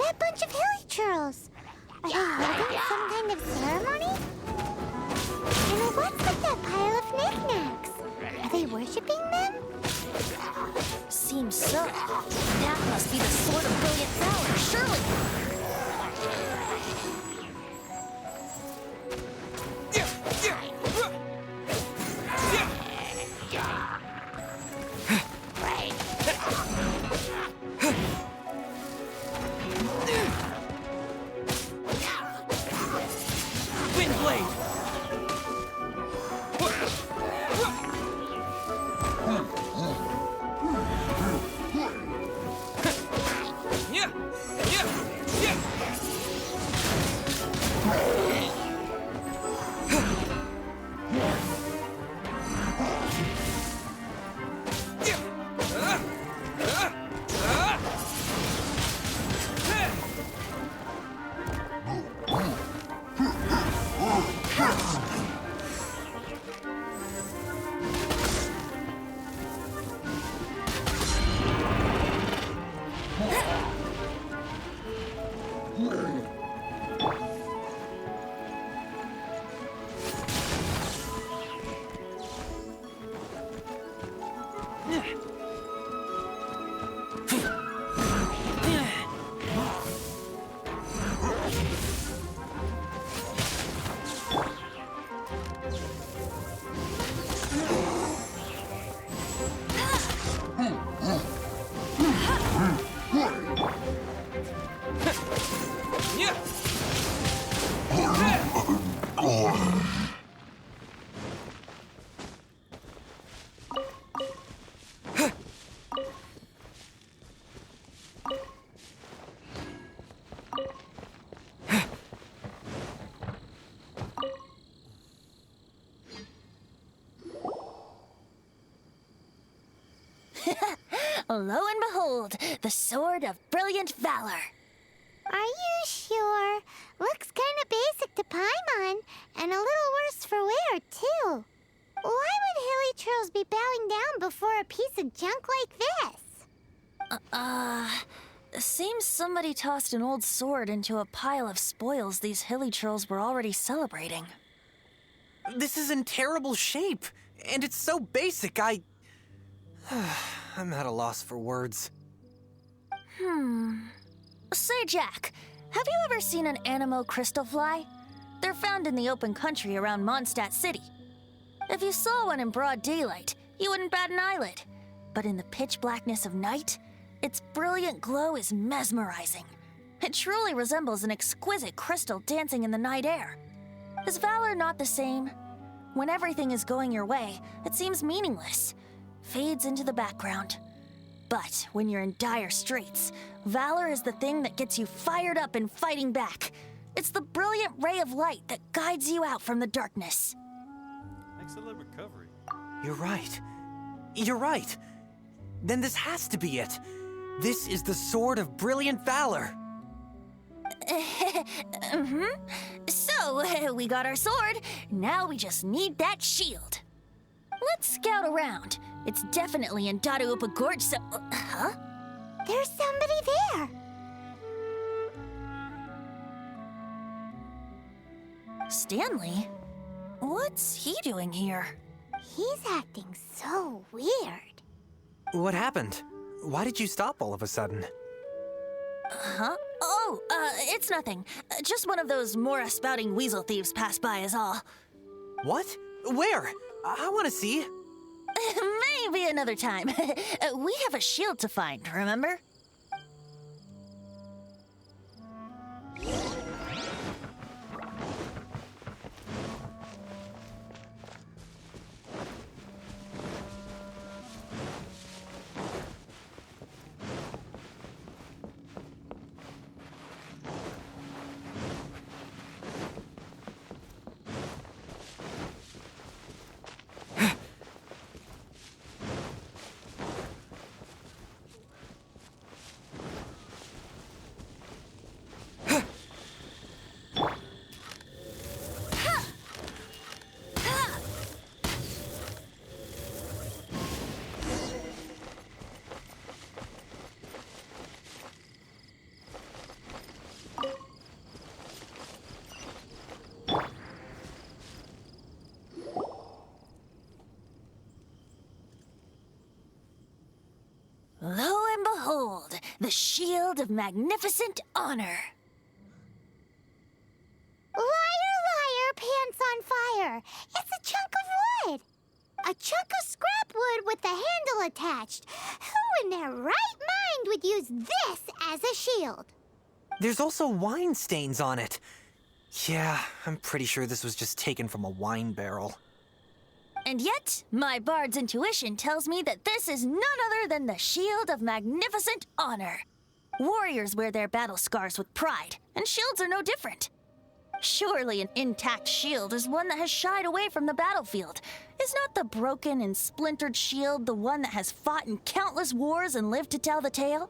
That bunch of hilly churls. Are they holding some kind of ceremony? And what's with that pile of knickknacks? Are they worshipping them? Seems so. That must be the Sword of Brilliant Valor, surely. Lo and behold, the Sword of Brilliant Valor. Are you sure? Looks kind of basic to Paimon, and a little worse for wear, too. Why would hilly churls be bowing down before a piece of junk like this? Seems somebody tossed an old sword into a pile of spoils these hilly churls were already celebrating. This is in terrible shape, and it's so basic, I'm at a loss for words. Say, Jack, have you ever seen an Anemo crystal fly? They're found in the open country around Mondstadt City. If you saw one in broad daylight, you wouldn't bat an eyelid. But in the pitch blackness of night, its brilliant glow is mesmerizing. It truly resembles an exquisite crystal dancing in the night air. Is valor not the same? When everything is going your way, it seems meaningless, fades into the background. But when you're in dire straits, valor is the thing that gets you fired up and fighting back. It's the brilliant ray of light that guides you out from the darkness. Excellent recovery. You're right. You're right. Then this has to be it. This is the Sword of Brilliant Valor. So, we got our sword. Now we just need that shield. Let's scout around. It's definitely in Dadaupa Gorge, so... huh? There's somebody there. Stanley? What's he doing here? He's acting so weird. What happened? Why did you stop all of a sudden? Huh? Oh, it's nothing. Just one of those Mora-spouting weasel thieves passed by is all. What? Where? I want to see. Maybe another time. We have a shield to find, remember? Lo and behold, the shield of magnificent honor. Liar, liar, pants on fire. It's a chunk of wood. A chunk of scrap wood with the handle attached. Who in their right mind would use this as a shield? There's also wine stains on it. Yeah, I'm pretty sure this was just taken from a wine barrel. And yet, my bard's intuition tells me that this is none other than the shield of magnificent honor. Warriors wear their battle scars with pride, and shields are no different. Surely an intact shield is one that has shied away from the battlefield. Is not the broken and splintered shield the one that has fought in countless wars and lived to tell the tale?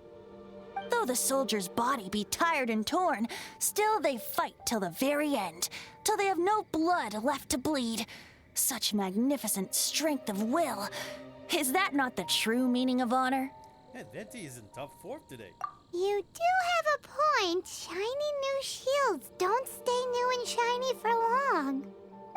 Though the soldier's body be tired and torn, still they fight till the very end, till they have no blood left to bleed. Such magnificent strength of will. Is that not the true meaning of honor? Man, Venti is in top form today. You do have a point. Shiny new shields don't stay new and shiny for long.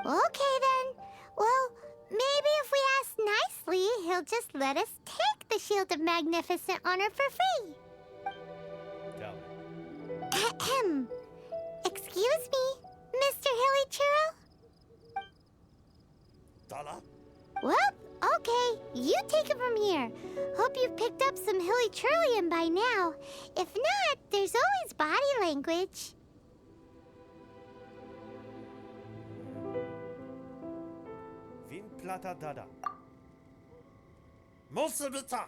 Okay then. Well, maybe if we ask nicely, he'll just let us take the Shield of Magnificent Honor for free. Ahem. Excuse me, Mr. Hilly Churro? Dala? Well, okay, you take it from here. Hope you've picked up some Hilly Churlian by now. If not, there's always body language. Vin plata dada. Mosabita!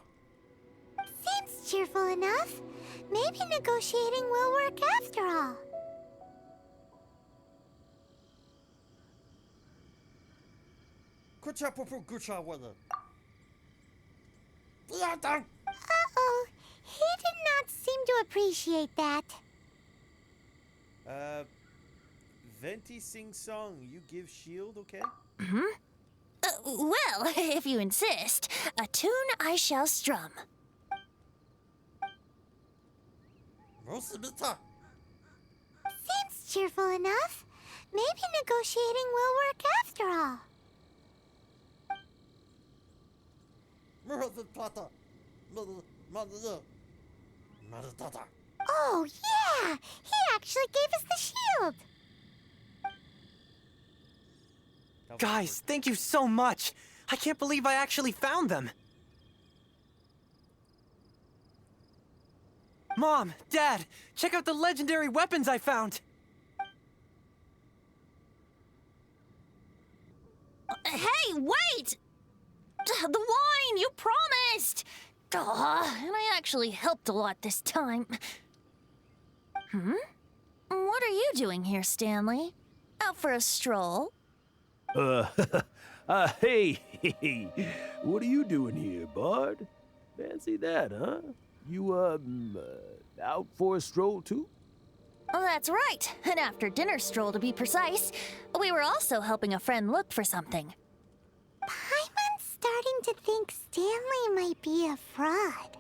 Seems cheerful enough. Maybe negotiating will work after all. Uh-oh, he did not seem to appreciate that. Venti sing song, you give shield, okay? Well, if you insist, a tune I shall strum. Mosabita! Seems cheerful enough. Maybe negotiating will work after all. Oh, yeah! He actually gave us the shield! Guys, thank you so much! I can't believe I actually found them! Mom, Dad, check out the legendary weapons I found! Hey, wait! The wine, you promised! And I actually helped a lot this time. What are you doing here, Stanley? Out for a stroll? Hey, what are you doing here, Bard? Fancy that, huh? You, out for a stroll too? Oh, that's right. An after-dinner stroll, to be precise. We were also helping a friend look for something. Paimon's starting to think Stanley might be a fraud.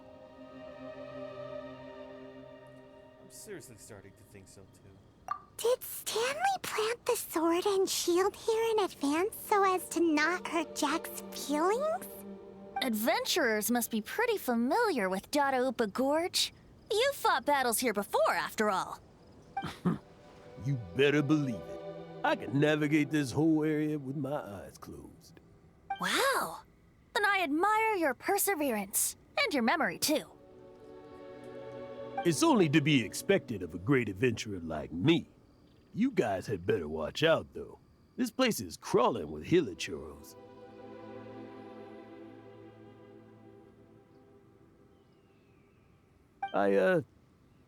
I'm seriously starting to think so too. Did Stanley plant the sword and shield here in advance so as to not hurt Jack's feelings? Adventurers must be pretty familiar with Dadaupa Gorge. You fought battles here before, after all. You better believe it. I can navigate this whole area with my eyes closed. Wow. Then I admire your perseverance. And your memory, too. It's only to be expected of a great adventurer like me. You guys had better watch out, though. This place is crawling with hilichurros.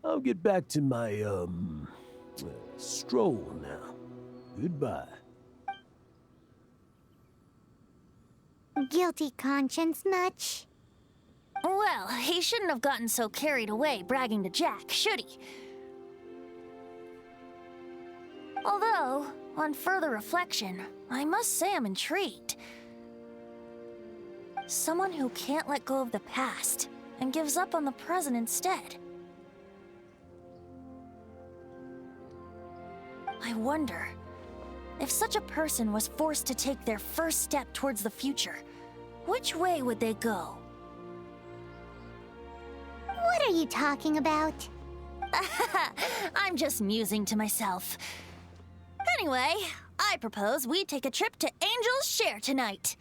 I'll get back to my, stroll now. Goodbye. Guilty conscience much? Well, he shouldn't have gotten so carried away bragging to Jack, should he? Although, on further reflection, I must say I'm intrigued. Someone who can't let go of the past and gives up on the present instead. I wonder, if such a person was forced to take their first step towards the future, which way would they go? are you talking about? I'm just musing to myself. Anyway, I propose we take a trip to Angel's Share tonight.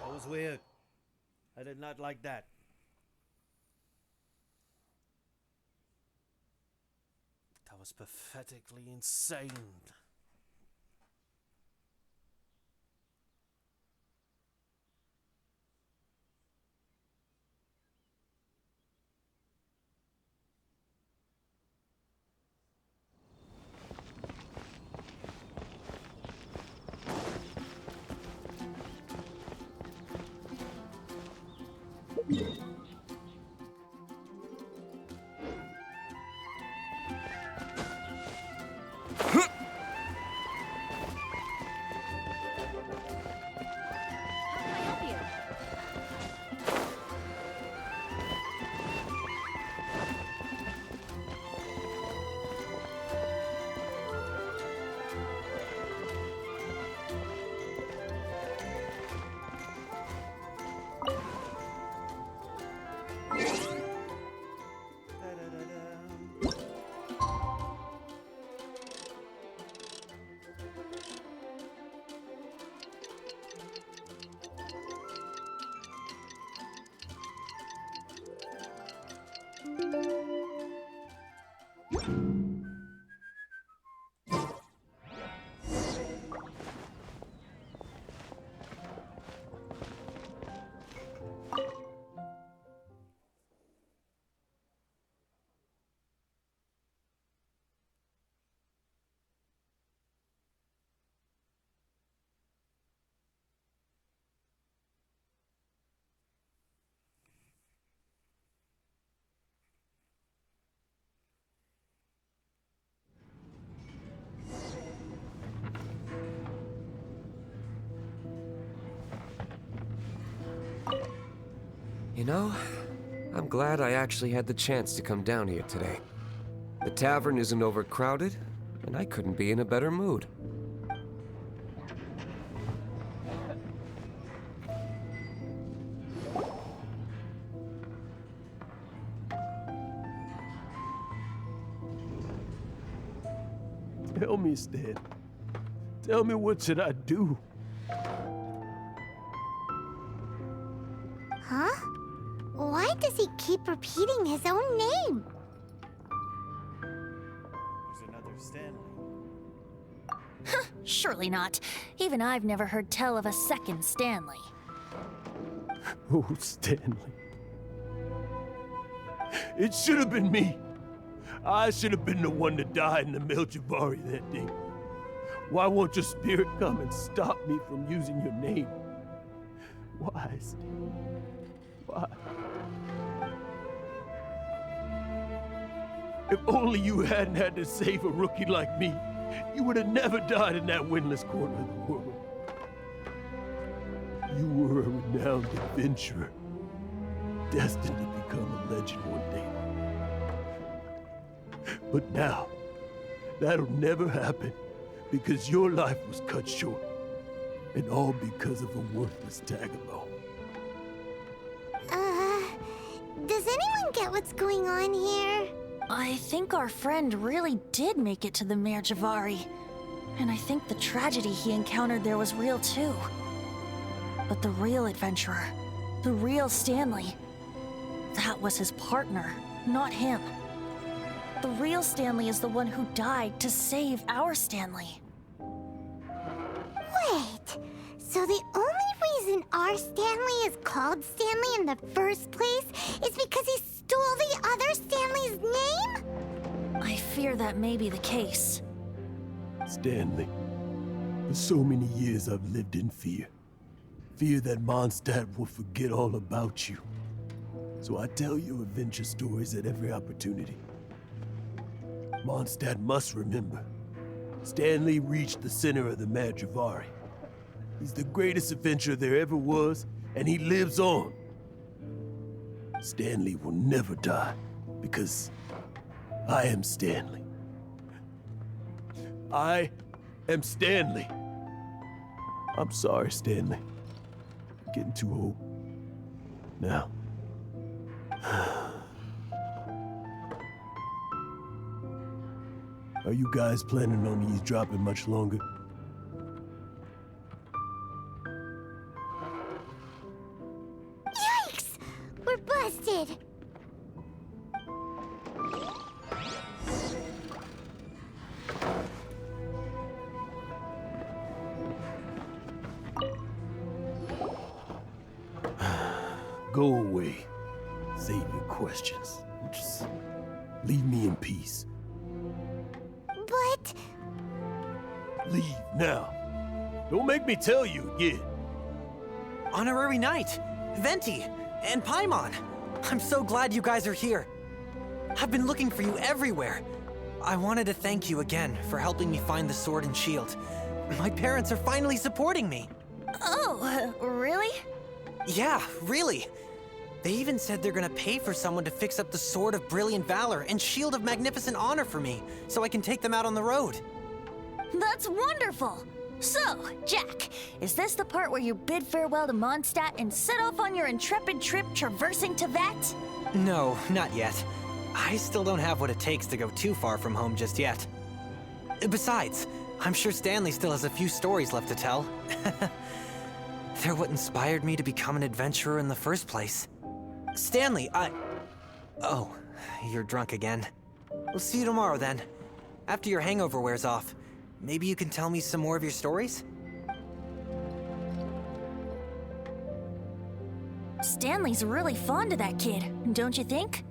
That was weird. I did not like that. That was pathetically insane. You know, I'm glad I actually had the chance to come down here today. The tavern isn't overcrowded, and I couldn't be in a better mood. Tell me, Stan. Tell me, what should I do? Huh? Why does he keep repeating his own name? There's another Stanley. Surely not. Even I've never heard tell of a second Stanley. Oh, Stanley. It should have been me. I should have been the one to die in the Melchivari that day. Why won't your spirit come and stop me from using your name? Why, Stan? Why? If only you hadn't had to save a rookie like me, you would have never died in that windless corner of the world. You were a renowned adventurer, destined to become a legend one day. But now, that'll never happen because your life was cut short, and all because of a worthless Tagabone. Does anyone get what's going on here? I think our friend really did make it to the Merjavari. And I think the tragedy he encountered there was real too. But the real adventurer, the real Stanley, That was his partner, not him. The real Stanley is the one who died to save our Stanley. Wait, so the only reason our Stanley is called Stanley in the first place is because he stole the other Stanley's name? I fear that may be the case. Stanley, for so many years I've lived in fear. Fear that Mondstadt will forget all about you. So I tell you adventure stories at every opportunity. Mondstadt must remember. Stanley reached the center of the Madrivari. He's the greatest adventurer there ever was, and he lives on. Stanley will never die, because I am Stanley. I am Stanley. I'm sorry, Stanley. I'm getting too old. Now. Are you guys planning on eavesdropping much longer? Yikes! We're busted! Go away. Save your questions. Just leave me in peace. But... Leave now. Don't make me tell you again. Honorary Knight, Venti, and Paimon. I'm so glad you guys are here. I've been looking for you everywhere. I wanted to thank you again for helping me find the sword and shield. My parents are finally supporting me. Oh, really? Yeah, really. They even said they're gonna pay for someone to fix up the Sword of Brilliant Valor and Shield of Magnificent Honor for me, so I can take them out on the road. That's wonderful! So, Jack, is this the part where you bid farewell to Mondstadt and set off on your intrepid trip traversing Teyvat? No, not yet. I still don't have what it takes to go too far from home just yet. Besides, I'm sure Stanley still has a few stories left to tell. They're what inspired me to become an adventurer in the first place. Stanley, Oh, you're drunk again. We'll see you tomorrow then. After your hangover wears off. Maybe you can tell me some more of your stories? Stanley's really fond of that kid, don't you think?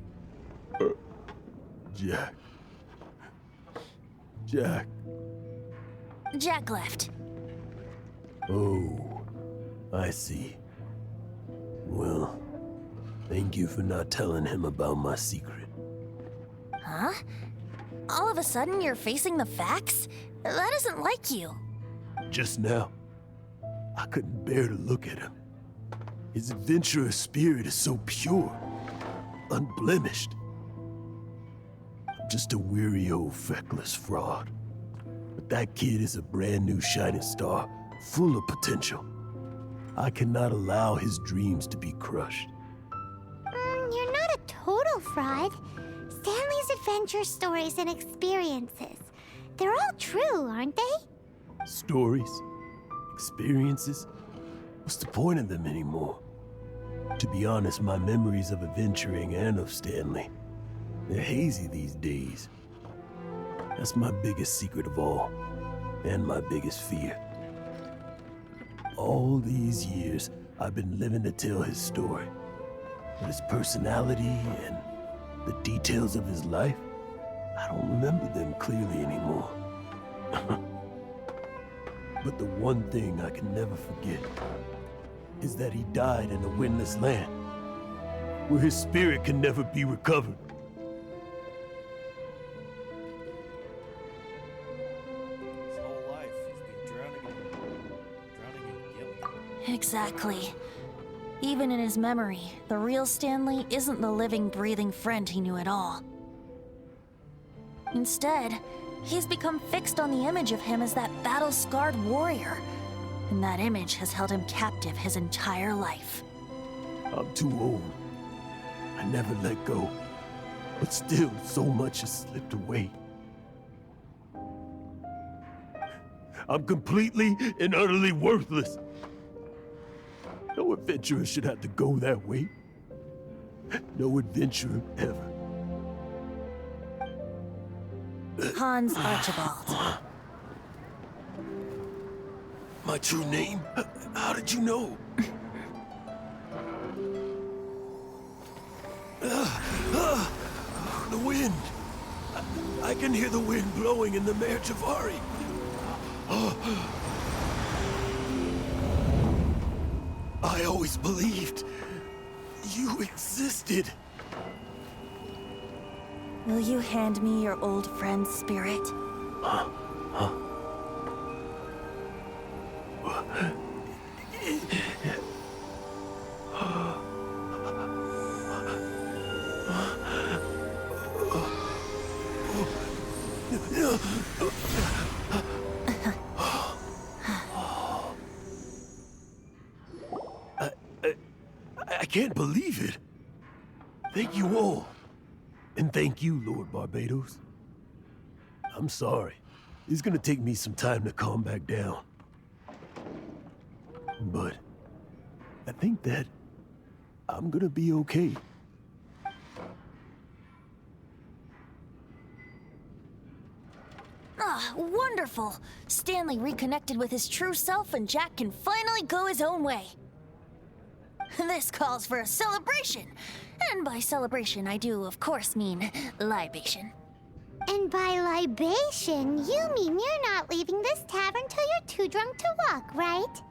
Jack. Jack. Jack left. Oh, I see. Well, thank you for not telling him about my secret. Huh? All of a sudden you're facing the facts? That isn't like you. Just now, I couldn't bear to look at him. His adventurous spirit is so pure, unblemished. I'm just a weary old feckless fraud. But that kid is a brand new shining star, full of potential. I cannot allow his dreams to be crushed. You're not a total fraud. Stanley's adventure stories and experiences. They're all true, aren't they? Stories? Experiences? What's the point of them anymore? To be honest, my memories of adventuring and of Stanley, they're hazy these days. That's my biggest secret of all, and my biggest fear. All these years, I've been living to tell his story. But his personality and the details of his life, I don't remember them clearly anymore. But the one thing I can never forget is that he died in a windless land, where his spirit can never be recovered. His whole life, he's been drowning in guilt. Exactly. Even in his memory, the real Stanley isn't the living, breathing friend he knew at all. Instead, he's become fixed on the image of him as that battle-scarred warrior, and that image has held him captive his entire life. I'm too old. I never let go. But still, so much has slipped away. I'm completely and utterly worthless. No adventurer should have to go that way. No adventurer ever. Hans Archibald. My true name? How did you know? The wind. I can hear the wind blowing in the Mare Javari. I always believed you existed. Will you hand me your old friend's spirit? I can't believe it. Thank you all. And thank you, Lord Barbados. I'm sorry. It's gonna take me some time to calm back down. But I think that I'm gonna be okay. Ah, wonderful! Stanley reconnected with his true self and Jack can finally go his own way. This calls for a celebration. And by celebration, I do, of course, mean libation. And by libation, you mean you're not leaving this tavern till you're too drunk to walk, right?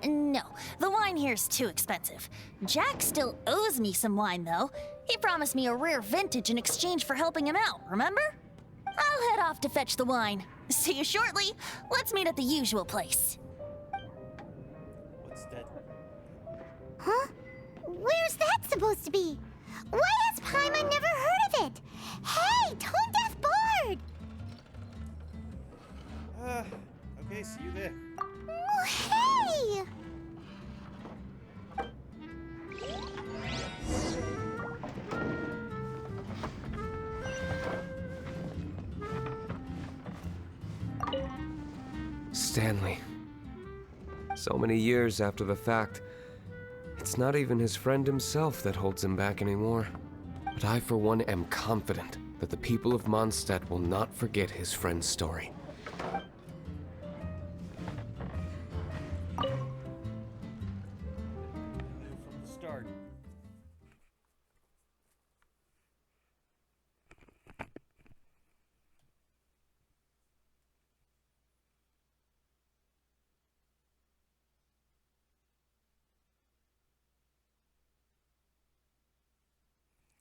No, the wine here's too expensive. Jack still owes me some wine, though. He promised me a rare vintage in exchange for helping him out, remember? I'll head off to fetch the wine. See you shortly. Let's meet at the usual place. What's that? Huh? Where's that supposed to be? Why has Paimon never heard of it? Hey, Tone Deaf Bard! Okay, see you there. Oh, hey! Stanley. So many years after the fact, it's not even his friend himself that holds him back anymore. But I, for one, am confident that the people of Mondstadt will not forget his friend's story. From the start.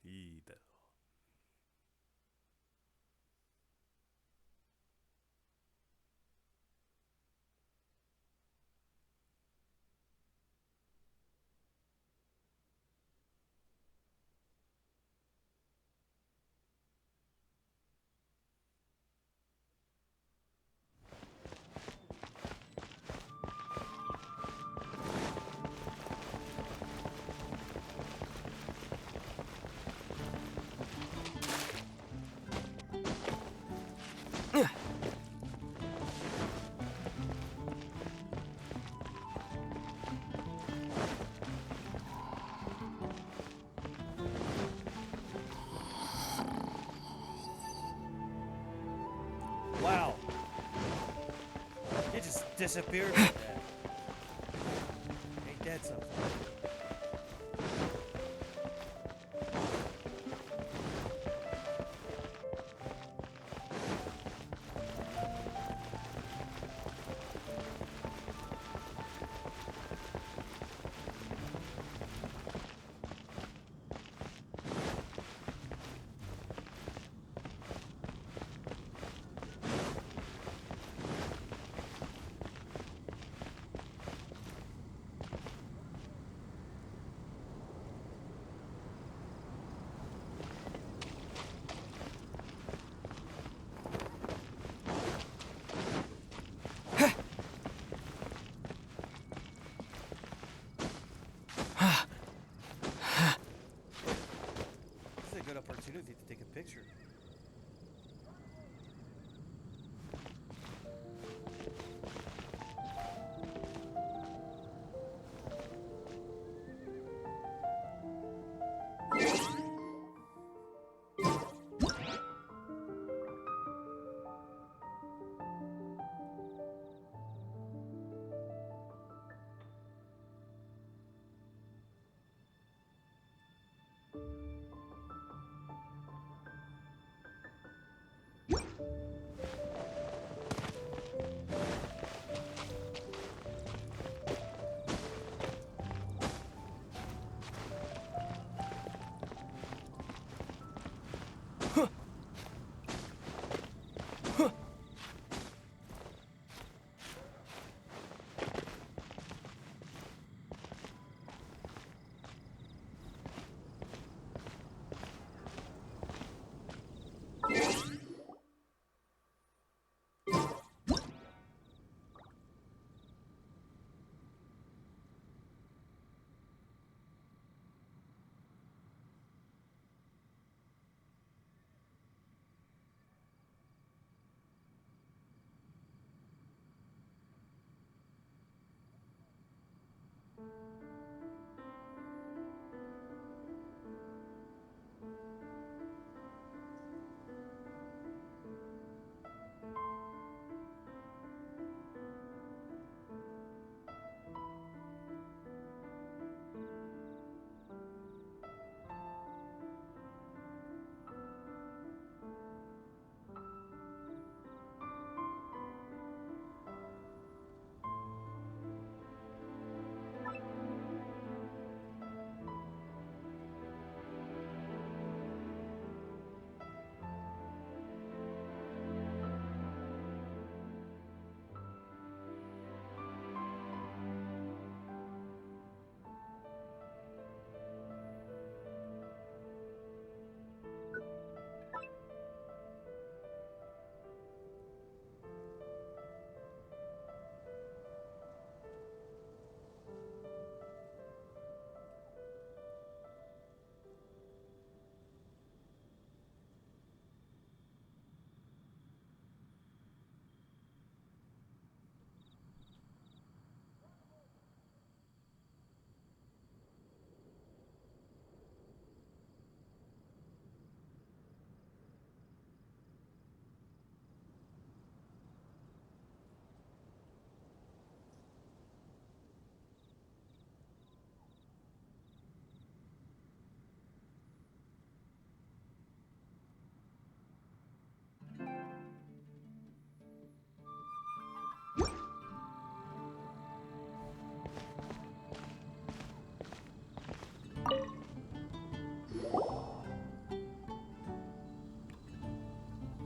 Either. Wow. It just disappeared like that. Ain't that something? This is a good opportunity to take a picture.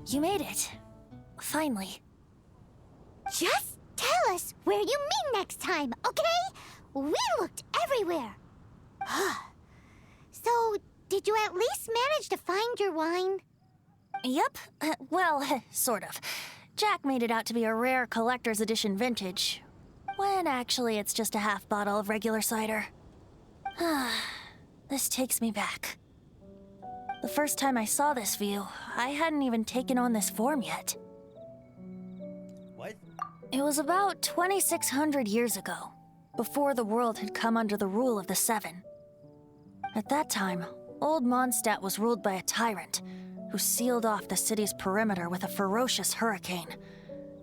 You made it. Finally. Just tell us where you meet next time, okay? We looked everywhere. So, did you at least manage to find your wine? Yep. Well, sort of. Jack made it out to be a rare collector's edition vintage, when actually it's just a half bottle of regular cider. This takes me back. The first time I saw this view, I hadn't even taken on this form yet. What? It was about 2,600 years ago, before the world had come under the rule of the Seven. At that time, old Mondstadt was ruled by a tyrant who sealed off the city's perimeter with a ferocious hurricane.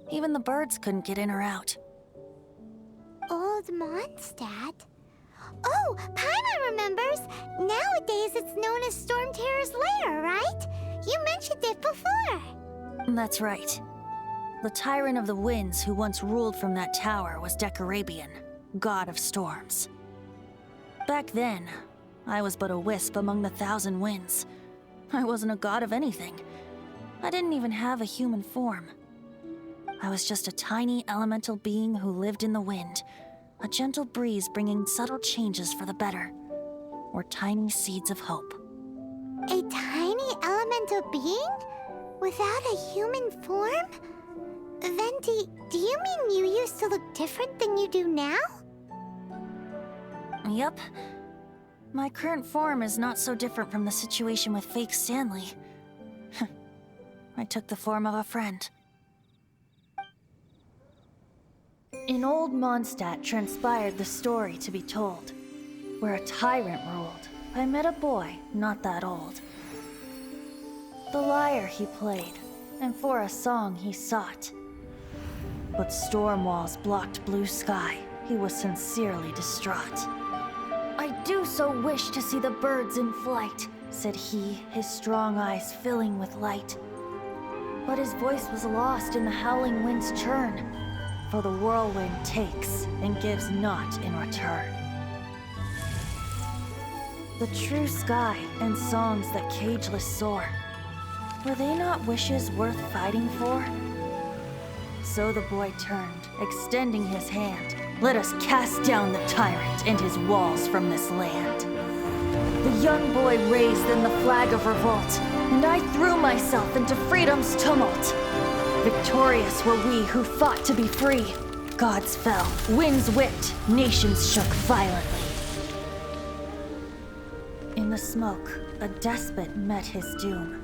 Even the birds couldn't get in or out. Old Mondstadt? Oh, Paimon remembers! Nowadays it's known as Storm Terror's lair, right? You mentioned it before. That's right. The tyrant of the winds who once ruled from that tower was Decarabian, god of storms. Back then, I was but a wisp among the thousand winds. I wasn't a god of anything. I didn't even have a human form. I was just a tiny elemental being who lived in the wind, a gentle breeze bringing subtle changes for the better, or tiny seeds of hope. A tiny elemental being? Without a human form? Venti, do you mean you used to look different than you do now? Yep. My current form is not so different from the situation with fake Stanley. I took the form of a friend. In old Mondstadt transpired the story to be told, where a tyrant ruled. I met a boy not that old. The lyre he played, and for a song he sought. But storm walls blocked blue sky. He was sincerely distraught. I do so wish to see the birds in flight, said he, his strong eyes filling with light. But his voice was lost in the howling wind's churn, for the whirlwind takes and gives not in return. The true sky and songs that cageless soar, were they not wishes worth fighting for? So the boy turned, extending his hand. Let us cast down the tyrant and his walls from this land. The young boy raised then the flag of revolt, and I threw myself into freedom's tumult. Victorious were we who fought to be free. Gods fell, winds whipped, nations shook violently. In the smoke, a despot met his doom,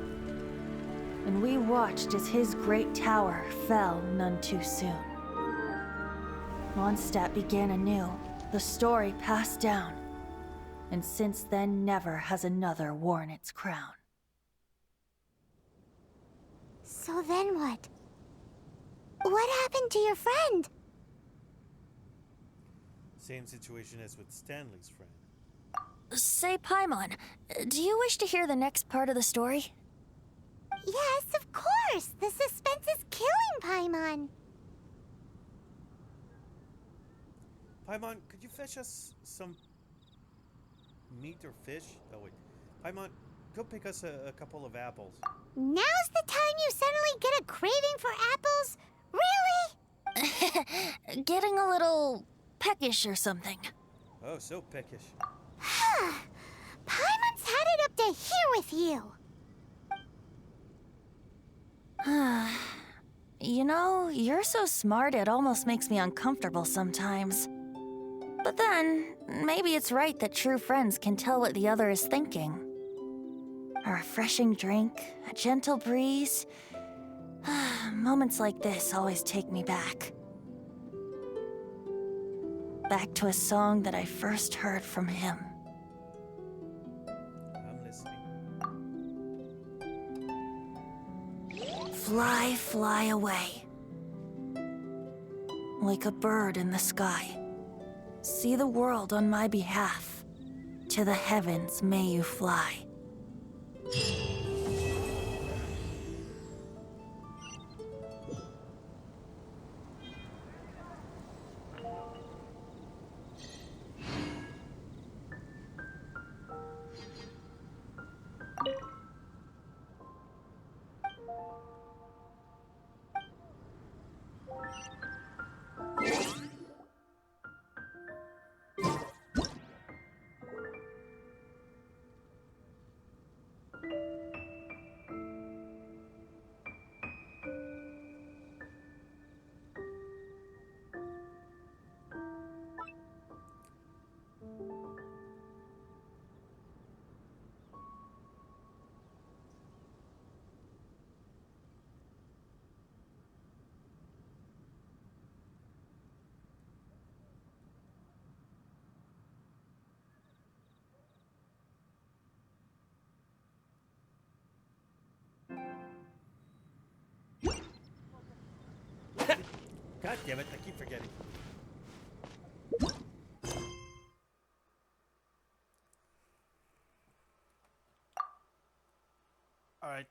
and we watched as his great tower fell none too soon. Mondstadt began anew, the story passed down, and since then never has another worn its crown. So then what? What happened to your friend? Same situation as with Stanley's friend. Say, Paimon, do you wish to hear the next part of the story? Yes, of course! The suspense is killing, Paimon! Paimon, could you fetch us some meat or fish? Oh wait. Paimon, go pick us a couple of apples. Now's the time you suddenly get a craving for apples? Really? Getting a little peckish or something. Oh, so peckish. Paimon's had it up to here with you! You know, you're so smart it almost makes me uncomfortable sometimes. But then, maybe it's right that true friends can tell what the other is thinking. A refreshing drink, a gentle breeze. Moments like this always take me back. Back to a song that I first heard from him. I'm listening. Fly, fly away. Like a bird in the sky. See the world on my behalf. To the heavens may you fly. God damn it, I keep forgetting. Alright,